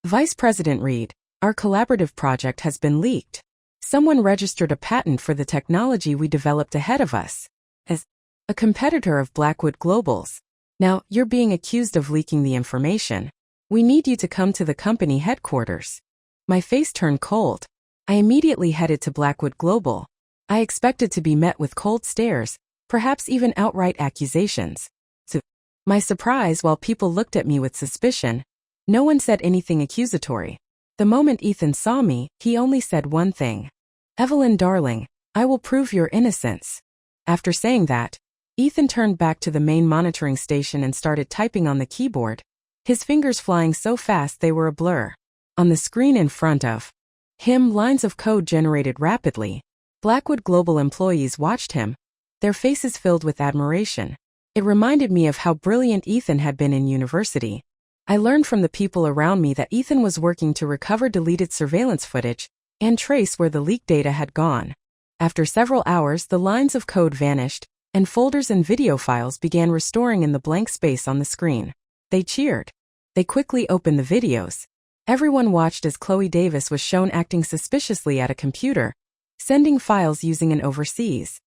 Vice President Reed, our collaborative project has been leaked. Someone registered a patent for the technology we developed ahead of us. As a competitor of Blackwood Global's. Now, you're being accused of leaking the information. We need you to come to the company headquarters. My face turned cold. I immediately headed to Blackwood Global. I expected to be met with cold stares, perhaps even outright accusations. To my surprise, while people looked at me with suspicion, no one said anything accusatory. The moment Ethan saw me, he only said one thing. "Evelyn, darling, I will prove your innocence." After saying that, Ethan turned back to the main monitoring station and started typing on the keyboard, his fingers flying so fast they were a blur. On the screen in front of him, lines of code generated rapidly. Blackwood Global employees watched him, their faces filled with admiration. It reminded me of how brilliant Ethan had been in university. I learned from the people around me that Ethan was working to recover deleted surveillance footage and trace where the leaked data had gone. After several hours, the lines of code vanished, and folders and video files began restoring in the blank space on the screen. They cheered. They quickly opened the videos. Everyone watched as Chloe Davis was shown acting suspiciously at a computer, sending files using an overseas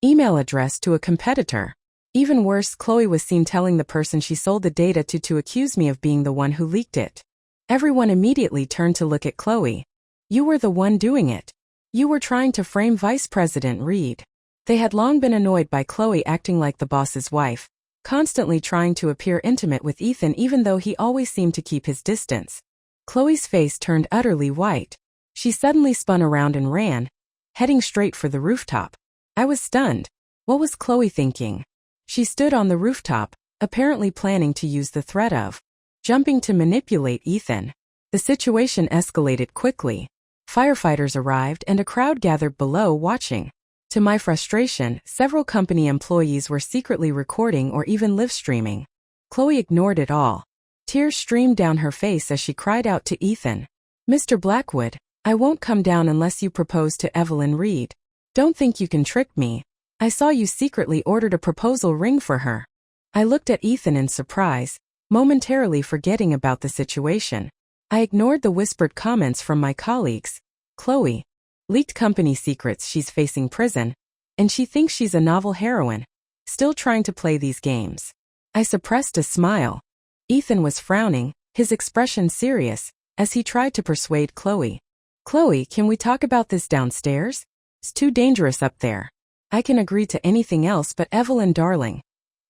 email address to a competitor. Even worse, Chloe was seen telling the person she sold the data to accuse me of being the one who leaked it. Everyone immediately turned to look at Chloe. "You were the one doing it. You were trying to frame Vice President Reed." They had long been annoyed by Chloe acting like the boss's wife, constantly trying to appear intimate with Ethan even though he always seemed to keep his distance. Chloe's face turned utterly white. She suddenly spun around and ran, heading straight for the rooftop. I was stunned. What was Chloe thinking? She stood on the rooftop, apparently planning to use the threat of jumping to manipulate Ethan. The situation escalated quickly. Firefighters arrived and a crowd gathered below watching. To my frustration, several company employees were secretly recording or even live streaming. Chloe ignored it all. Tears streamed down her face as she cried out to Ethan. "Mr. Blackwood, I won't come down unless you propose to Evelyn Reed. Don't think you can trick me. I saw you secretly ordered a proposal ring for her." I looked at Ethan in surprise, momentarily forgetting about the situation. I ignored the whispered comments from my colleagues. Chloe leaked company secrets, she's facing prison, and she thinks she's a novel heroine, still trying to play these games. I suppressed a smile. Ethan was frowning, his expression serious, as he tried to persuade Chloe. "Chloe, can we talk about this downstairs? It's too dangerous up there. I can agree to anything else but Evelyn, darling.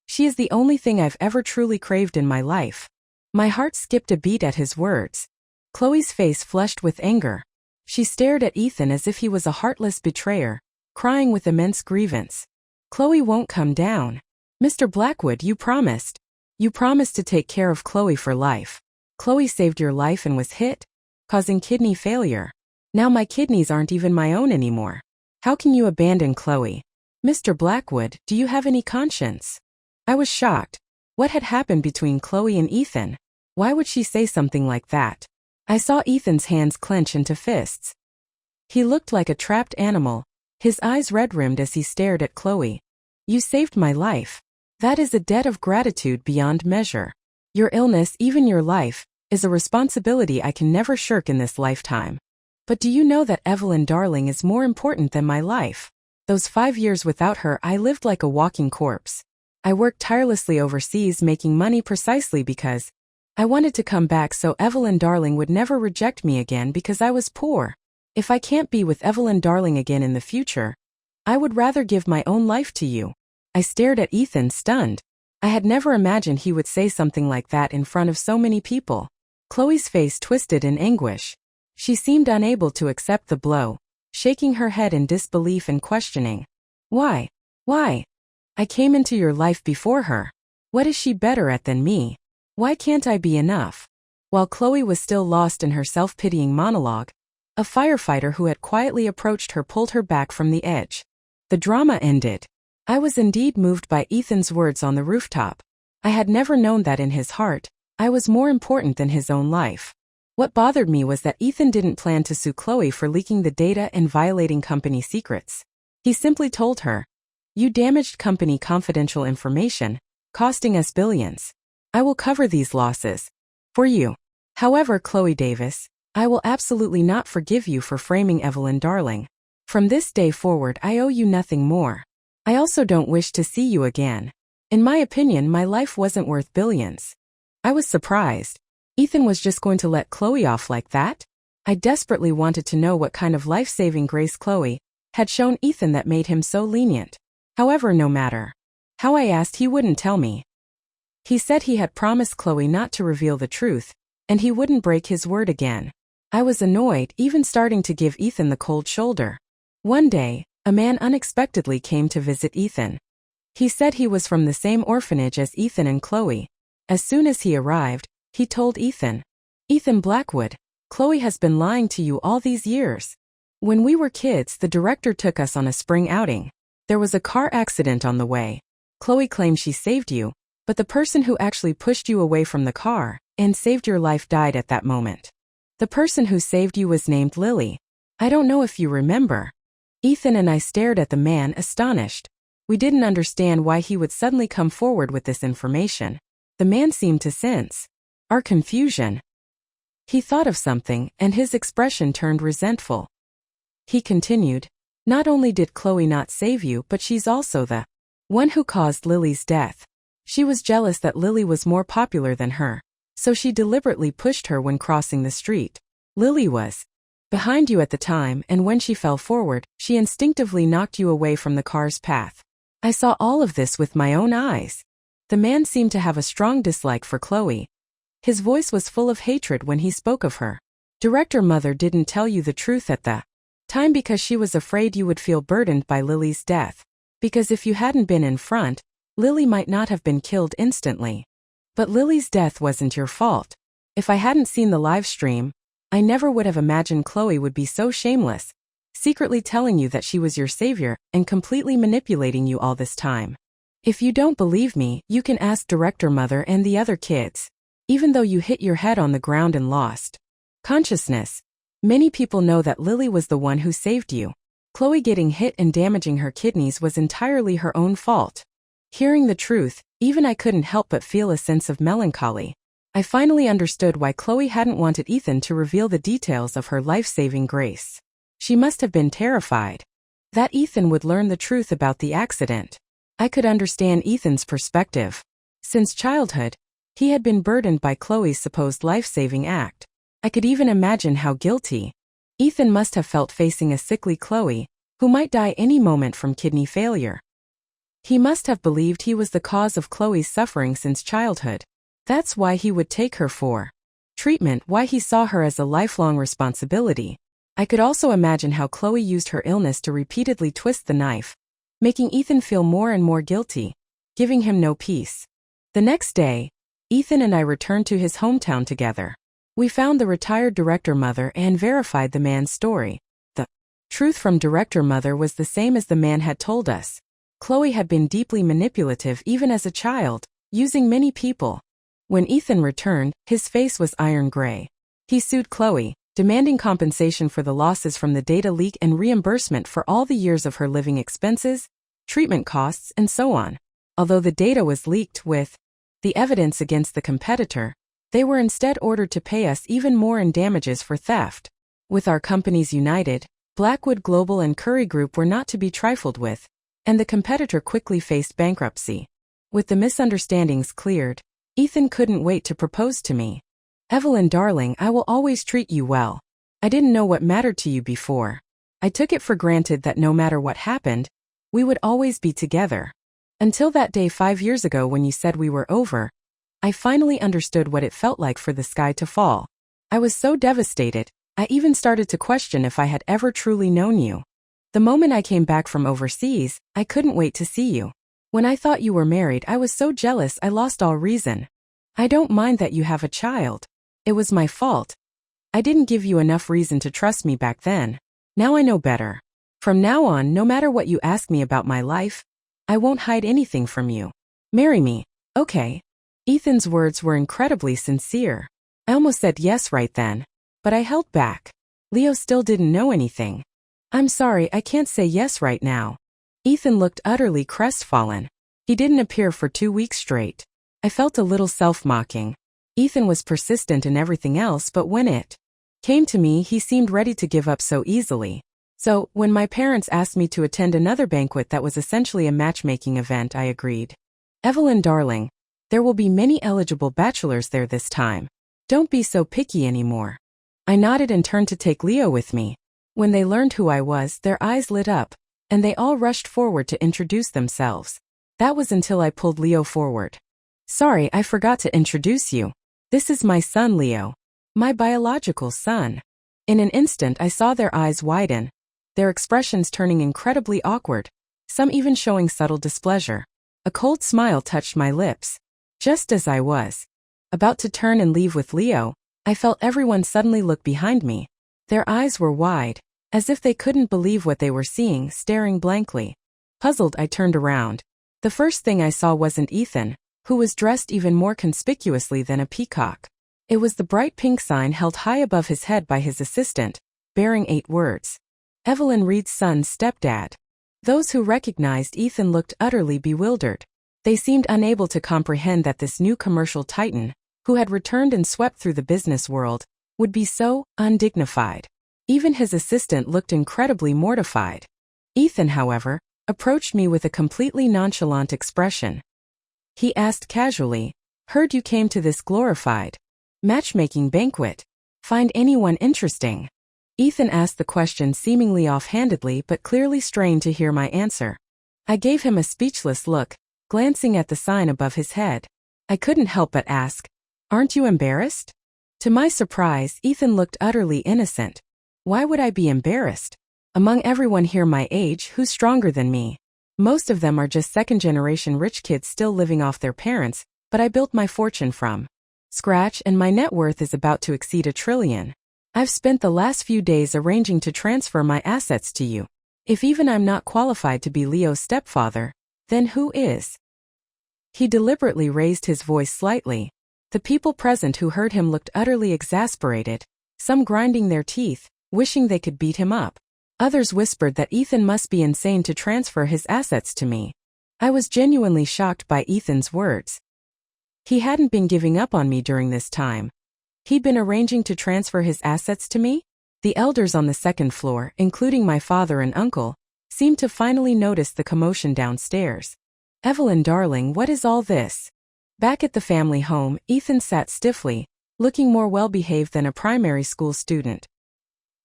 She is the only thing I've ever truly craved in my life." My heart skipped a beat at his words. Chloe's face flushed with anger. She stared at Ethan as if he was a heartless betrayer, crying with immense grievance. "Chloe won't come down. Mr. Blackwood, you promised. You promised to take care of Chloe for life. Chloe saved your life and was hit, causing kidney failure. Now my kidneys aren't even my own anymore. How can you abandon Chloe? Mr. Blackwood, do you have any conscience?" I was shocked. What had happened between Chloe and Ethan? Why would she say something like that? I saw Ethan's hands clench into fists. He looked like a trapped animal, his eyes red-rimmed as he stared at Chloe. "You saved my life. That is a debt of gratitude beyond measure. Your illness, even your life, is a responsibility I can never shirk in this lifetime. But do you know that Evelyn, darling, is more important than my life? Those 5 years without her, I lived like a walking corpse. I worked tirelessly overseas making money precisely because I wanted to come back so Evelyn, darling, would never reject me again because I was poor. If I can't be with Evelyn, darling, again in the future, I would rather give my own life to you." I stared at Ethan, stunned. I had never imagined he would say something like that in front of so many people. Chloe's face twisted in anguish. She seemed unable to accept the blow, shaking her head in disbelief and questioning. Why? Why? I came into your life before her. What is she better at than me? Why can't I be enough?" While Chloe was still lost in her self-pitying monologue, a firefighter who had quietly approached her pulled her back from the edge. The drama ended. I was indeed moved by Ethan's words on the rooftop. I had never known that in his heart, I was more important than his own life. What bothered me was that Ethan didn't plan to sue Chloe for leaking the data and violating company secrets. He simply told her, "You damaged company confidential information, costing us billions. I will cover these losses. For you." However, Chloe Davis, I will absolutely not forgive you for framing Evelyn Darling. From this day forward, I owe you nothing more. I also don't wish to see you again. In my opinion, my life wasn't worth billions. I was surprised. Ethan was just going to let Chloe off like that? I desperately wanted to know what kind of life-saving grace Chloe had shown Ethan that made him so lenient. However, no matter how I asked, he wouldn't tell me. He said he had promised Chloe not to reveal the truth, and he wouldn't break his word again. I was annoyed, even starting to give Ethan the cold shoulder. One day, a man unexpectedly came to visit Ethan. He said he was from the same orphanage as Ethan and Chloe. As soon as he arrived, he told Ethan, "Ethan Blackwood, Chloe has been lying to you all these years. When we were kids, the director took us on a spring outing. There was a car accident on the way. Chloe claimed she saved you, but the person who actually pushed you away from the car and saved your life died at that moment. The person who saved you was named Lily. I don't know if you remember." Ethan and I stared at the man, astonished. We didn't understand why he would suddenly come forward with this information. The man seemed to sense our confusion. He thought of something, and his expression turned resentful. He continued, "Not only did Chloe not save you, but she's also the one who caused Lily's death. She was jealous that Lily was more popular than her, so she deliberately pushed her when crossing the street. Lily was behind you at the time, and when she fell forward, she instinctively knocked you away from the car's path. I saw all of this with my own eyes." The man seemed to have a strong dislike for Chloe. His voice was full of hatred when he spoke of her. "Director Mother didn't tell you the truth at the time because she was afraid you would feel burdened by Lily's death. Because if you hadn't been in front, Lily might not have been killed instantly. But Lily's death wasn't your fault. If I hadn't seen the live stream, I never would have imagined Chloe would be so shameless, secretly telling you that she was your savior and completely manipulating you all this time. If you don't believe me, you can ask Director Mother and the other kids. Even though you hit your head on the ground and lost consciousness, many people know that Lily was the one who saved you. Chloe getting hit and damaging her kidneys was entirely her own fault." Hearing the truth, even I couldn't help but feel a sense of melancholy. I finally understood why Chloe hadn't wanted Ethan to reveal the details of her life-saving grace. She must have been terrified that Ethan would learn the truth about the accident. I could understand Ethan's perspective. Since childhood, he had been burdened by Chloe's supposed life-saving act. I could even imagine how guilty Ethan must have felt facing a sickly Chloe, who might die any moment from kidney failure. He must have believed he was the cause of Chloe's suffering since childhood. That's why he would take her for treatment, why he saw her as a lifelong responsibility. I could also imagine how Chloe used her illness to repeatedly twist the knife, making Ethan feel more and more guilty, giving him no peace. The next day, Ethan and I returned to his hometown together. We found the retired Director Mother and verified the man's story. The truth from Director Mother was the same as the man had told us. Chloe had been deeply manipulative even as a child, using many people. When Ethan returned, his face was iron gray. He sued Chloe, demanding compensation for the losses from the data leak and reimbursement for all the years of her living expenses, treatment costs, and so on. Although the data was leaked with the evidence against the competitor, they were instead ordered to pay us even more in damages for theft. With our companies united, Blackwood Global and Curry Group were not to be trifled with, and the competitor quickly faced bankruptcy. With the misunderstandings cleared, Ethan couldn't wait to propose to me. "Evelyn darling, I will always treat you well. I didn't know what mattered to you before. I took it for granted that no matter what happened, we would always be together. Until that day 5 years ago when you said we were over, I finally understood what it felt like for the sky to fall. I was so devastated, I even started to question if I had ever truly known you. The moment I came back from overseas, I couldn't wait to see you. When I thought you were married, I was so jealous I lost all reason. I don't mind that you have a child. It was my fault. I didn't give you enough reason to trust me back then. Now I know better. From now on, no matter what you ask me about my life, I won't hide anything from you. Marry me, okay? Ethan's words were incredibly sincere. I almost said yes right then, but I held back. Leo still didn't know anything. I'm sorry, I can't say yes right now. Ethan looked utterly crestfallen. He didn't appear for 2 weeks straight. I felt a little self-mocking. Ethan was persistent in everything else, but when it came to me, he seemed ready to give up so easily. So, when my parents asked me to attend another banquet that was essentially a matchmaking event, I agreed. Evelyn darling, there will be many eligible bachelors there this time. Don't be so picky anymore. I nodded and turned to take Leo with me. When they learned who I was, their eyes lit up, and they all rushed forward to introduce themselves. That was until I pulled Leo forward. Sorry, I forgot to introduce you. This is my son Leo. My biological son. In an instant I saw their eyes widen, their expressions turning incredibly awkward, some even showing subtle displeasure. A cold smile touched my lips. Just as I was about to turn and leave with Leo, I felt everyone suddenly look behind me. Their eyes were wide, as if they couldn't believe what they were seeing, staring blankly. Puzzled, I turned around. The first thing I saw wasn't Ethan, who was dressed even more conspicuously than a peacock. It was the bright pink sign held high above his head by his assistant, bearing 8 words. Evelyn Reed's son's stepdad. Those who recognized Ethan looked utterly bewildered. They seemed unable to comprehend that this new commercial titan, who had returned and swept through the business world, would be so undignified. Even his assistant looked incredibly mortified. Ethan, however, approached me with a completely nonchalant expression. He asked casually, "Heard you came to this glorified matchmaking banquet. Find anyone interesting?" Ethan asked the question seemingly offhandedly but clearly strained to hear my answer. I gave him a speechless look, glancing at the sign above his head. I couldn't help but ask, "Aren't you embarrassed?" To my surprise, Ethan looked utterly innocent. Why would I be embarrassed? Among everyone here my age, who's stronger than me? Most of them are just second-generation rich kids still living off their parents, but I built my fortune from scratch and my net worth is about to exceed $1 trillion. I've spent the last few days arranging to transfer my assets to you. If even I'm not qualified to be Leo's stepfather, then who is? He deliberately raised his voice slightly. The people present who heard him looked utterly exasperated, some grinding their teeth, wishing they could beat him up. Others whispered that Ethan must be insane to transfer his assets to me. I was genuinely shocked by Ethan's words. He hadn't been giving up on me during this time. He'd been arranging to transfer his assets to me? The elders on the second floor, including my father and uncle, seemed to finally notice the commotion downstairs. Evelyn darling, what is all this? Back at the family home, Ethan sat stiffly, looking more well-behaved than a primary school student.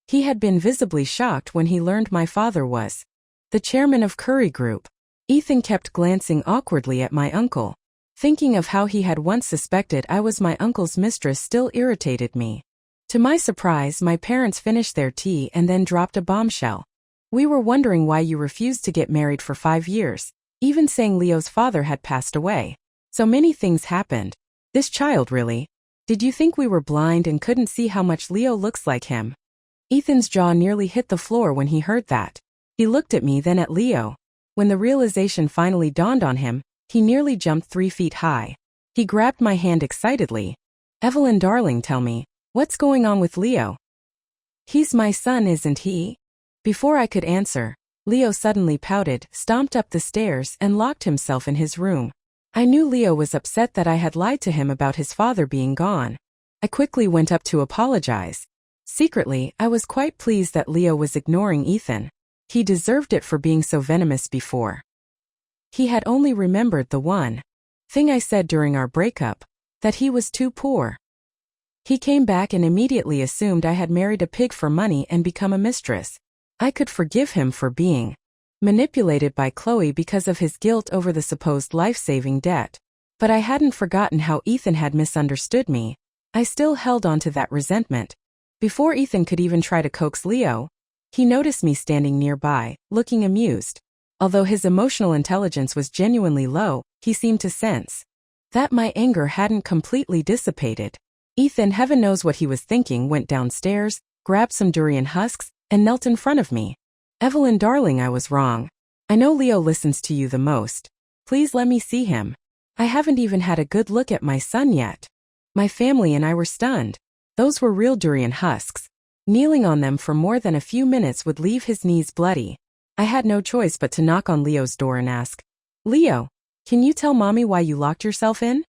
He had been visibly shocked when he learned my father was the chairman of Curry Group. Ethan kept glancing awkwardly at my uncle. Thinking of how he had once suspected I was my uncle's mistress still irritated me. To my surprise, my parents finished their tea and then dropped a bombshell. "We were wondering why you refused to get married for 5 years, even saying Leo's father had passed away. So many things happened. This child really. Did you think we were blind and couldn't see how much Leo looks like him?" Ethan's jaw nearly hit the floor when he heard that. He looked at me, then at Leo. When the realization finally dawned on him, he nearly jumped 3 feet high. He grabbed my hand excitedly. "Evelyn darling, tell me, what's going on with Leo?" "He's my son, isn't he?" Before I could answer, Leo suddenly pouted, stomped up the stairs, and locked himself in his room. I knew Leo was upset that I had lied to him about his father being gone. I quickly went up to apologize. Secretly, I was quite pleased that Leo was ignoring Ethan. He deserved it for being so venomous before. He had only remembered the one thing I said during our breakup, that he was too poor. He came back and immediately assumed I had married a pig for money and become a mistress. I could forgive him for being manipulated by Chloe because of his guilt over the supposed life-saving debt. But I hadn't forgotten how Ethan had misunderstood me. I still held on to that resentment. Before Ethan could even try to coax Leo, he noticed me standing nearby, looking amused. Although his emotional intelligence was genuinely low, he seemed to sense that my anger hadn't completely dissipated. Ethan, heaven knows what he was thinking, went downstairs, grabbed some durian husks, and knelt in front of me. Evelyn, darling, I was wrong. I know Leo listens to you the most. Please let me see him. I haven't even had a good look at my son yet. My family and I were stunned. Those were real durian husks. Kneeling on them for more than a few minutes would leave his knees bloody. I had no choice but to knock on Leo's door and ask, Leo, can you tell Mommy why you locked yourself in?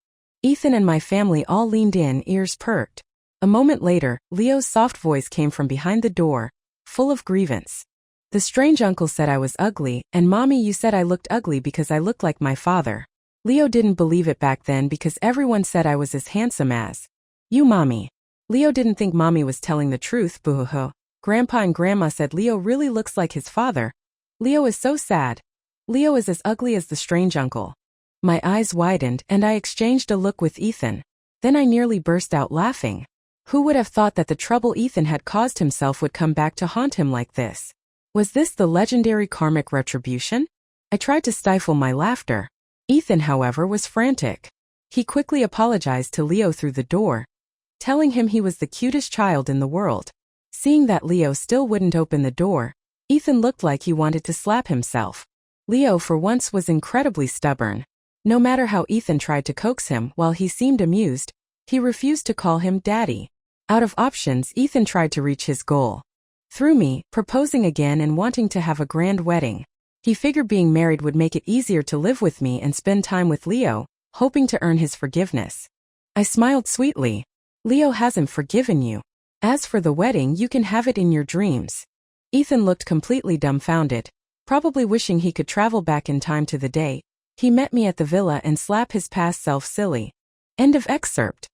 Ethan and my family all leaned in, ears perked. A moment later, Leo's soft voice came from behind the door, full of grievance. The strange uncle said I was ugly, and Mommy, you said I looked ugly because I looked like my father. Leo didn't believe it back then because everyone said I was as handsome as you, Mommy. Leo didn't think Mommy was telling the truth, boo-hoo-hoo. Grandpa and Grandma said Leo really looks like his father. Leo is so sad. Leo is as ugly as the strange uncle. My eyes widened and I exchanged a look with Ethan. Then I nearly burst out laughing. Who would have thought that the trouble Ethan had caused himself would come back to haunt him like this? Was this the legendary karmic retribution? I tried to stifle my laughter. Ethan, however, was frantic. He quickly apologized to Leo through the door, telling him he was the cutest child in the world. Seeing that Leo still wouldn't open the door, Ethan looked like he wanted to slap himself. Leo, for once, was incredibly stubborn. No matter how Ethan tried to coax him, while he seemed amused, he refused to call him Daddy. Out of options, Ethan tried to reach his goal. Through me, proposing again and wanting to have a grand wedding. He figured being married would make it easier to live with me and spend time with Leo, hoping to earn his forgiveness. I smiled sweetly. Leo hasn't forgiven you. As for the wedding, you can have it in your dreams. Ethan looked completely dumbfounded, probably wishing he could travel back in time to the day he met me at the villa and slap his past self silly. End of excerpt.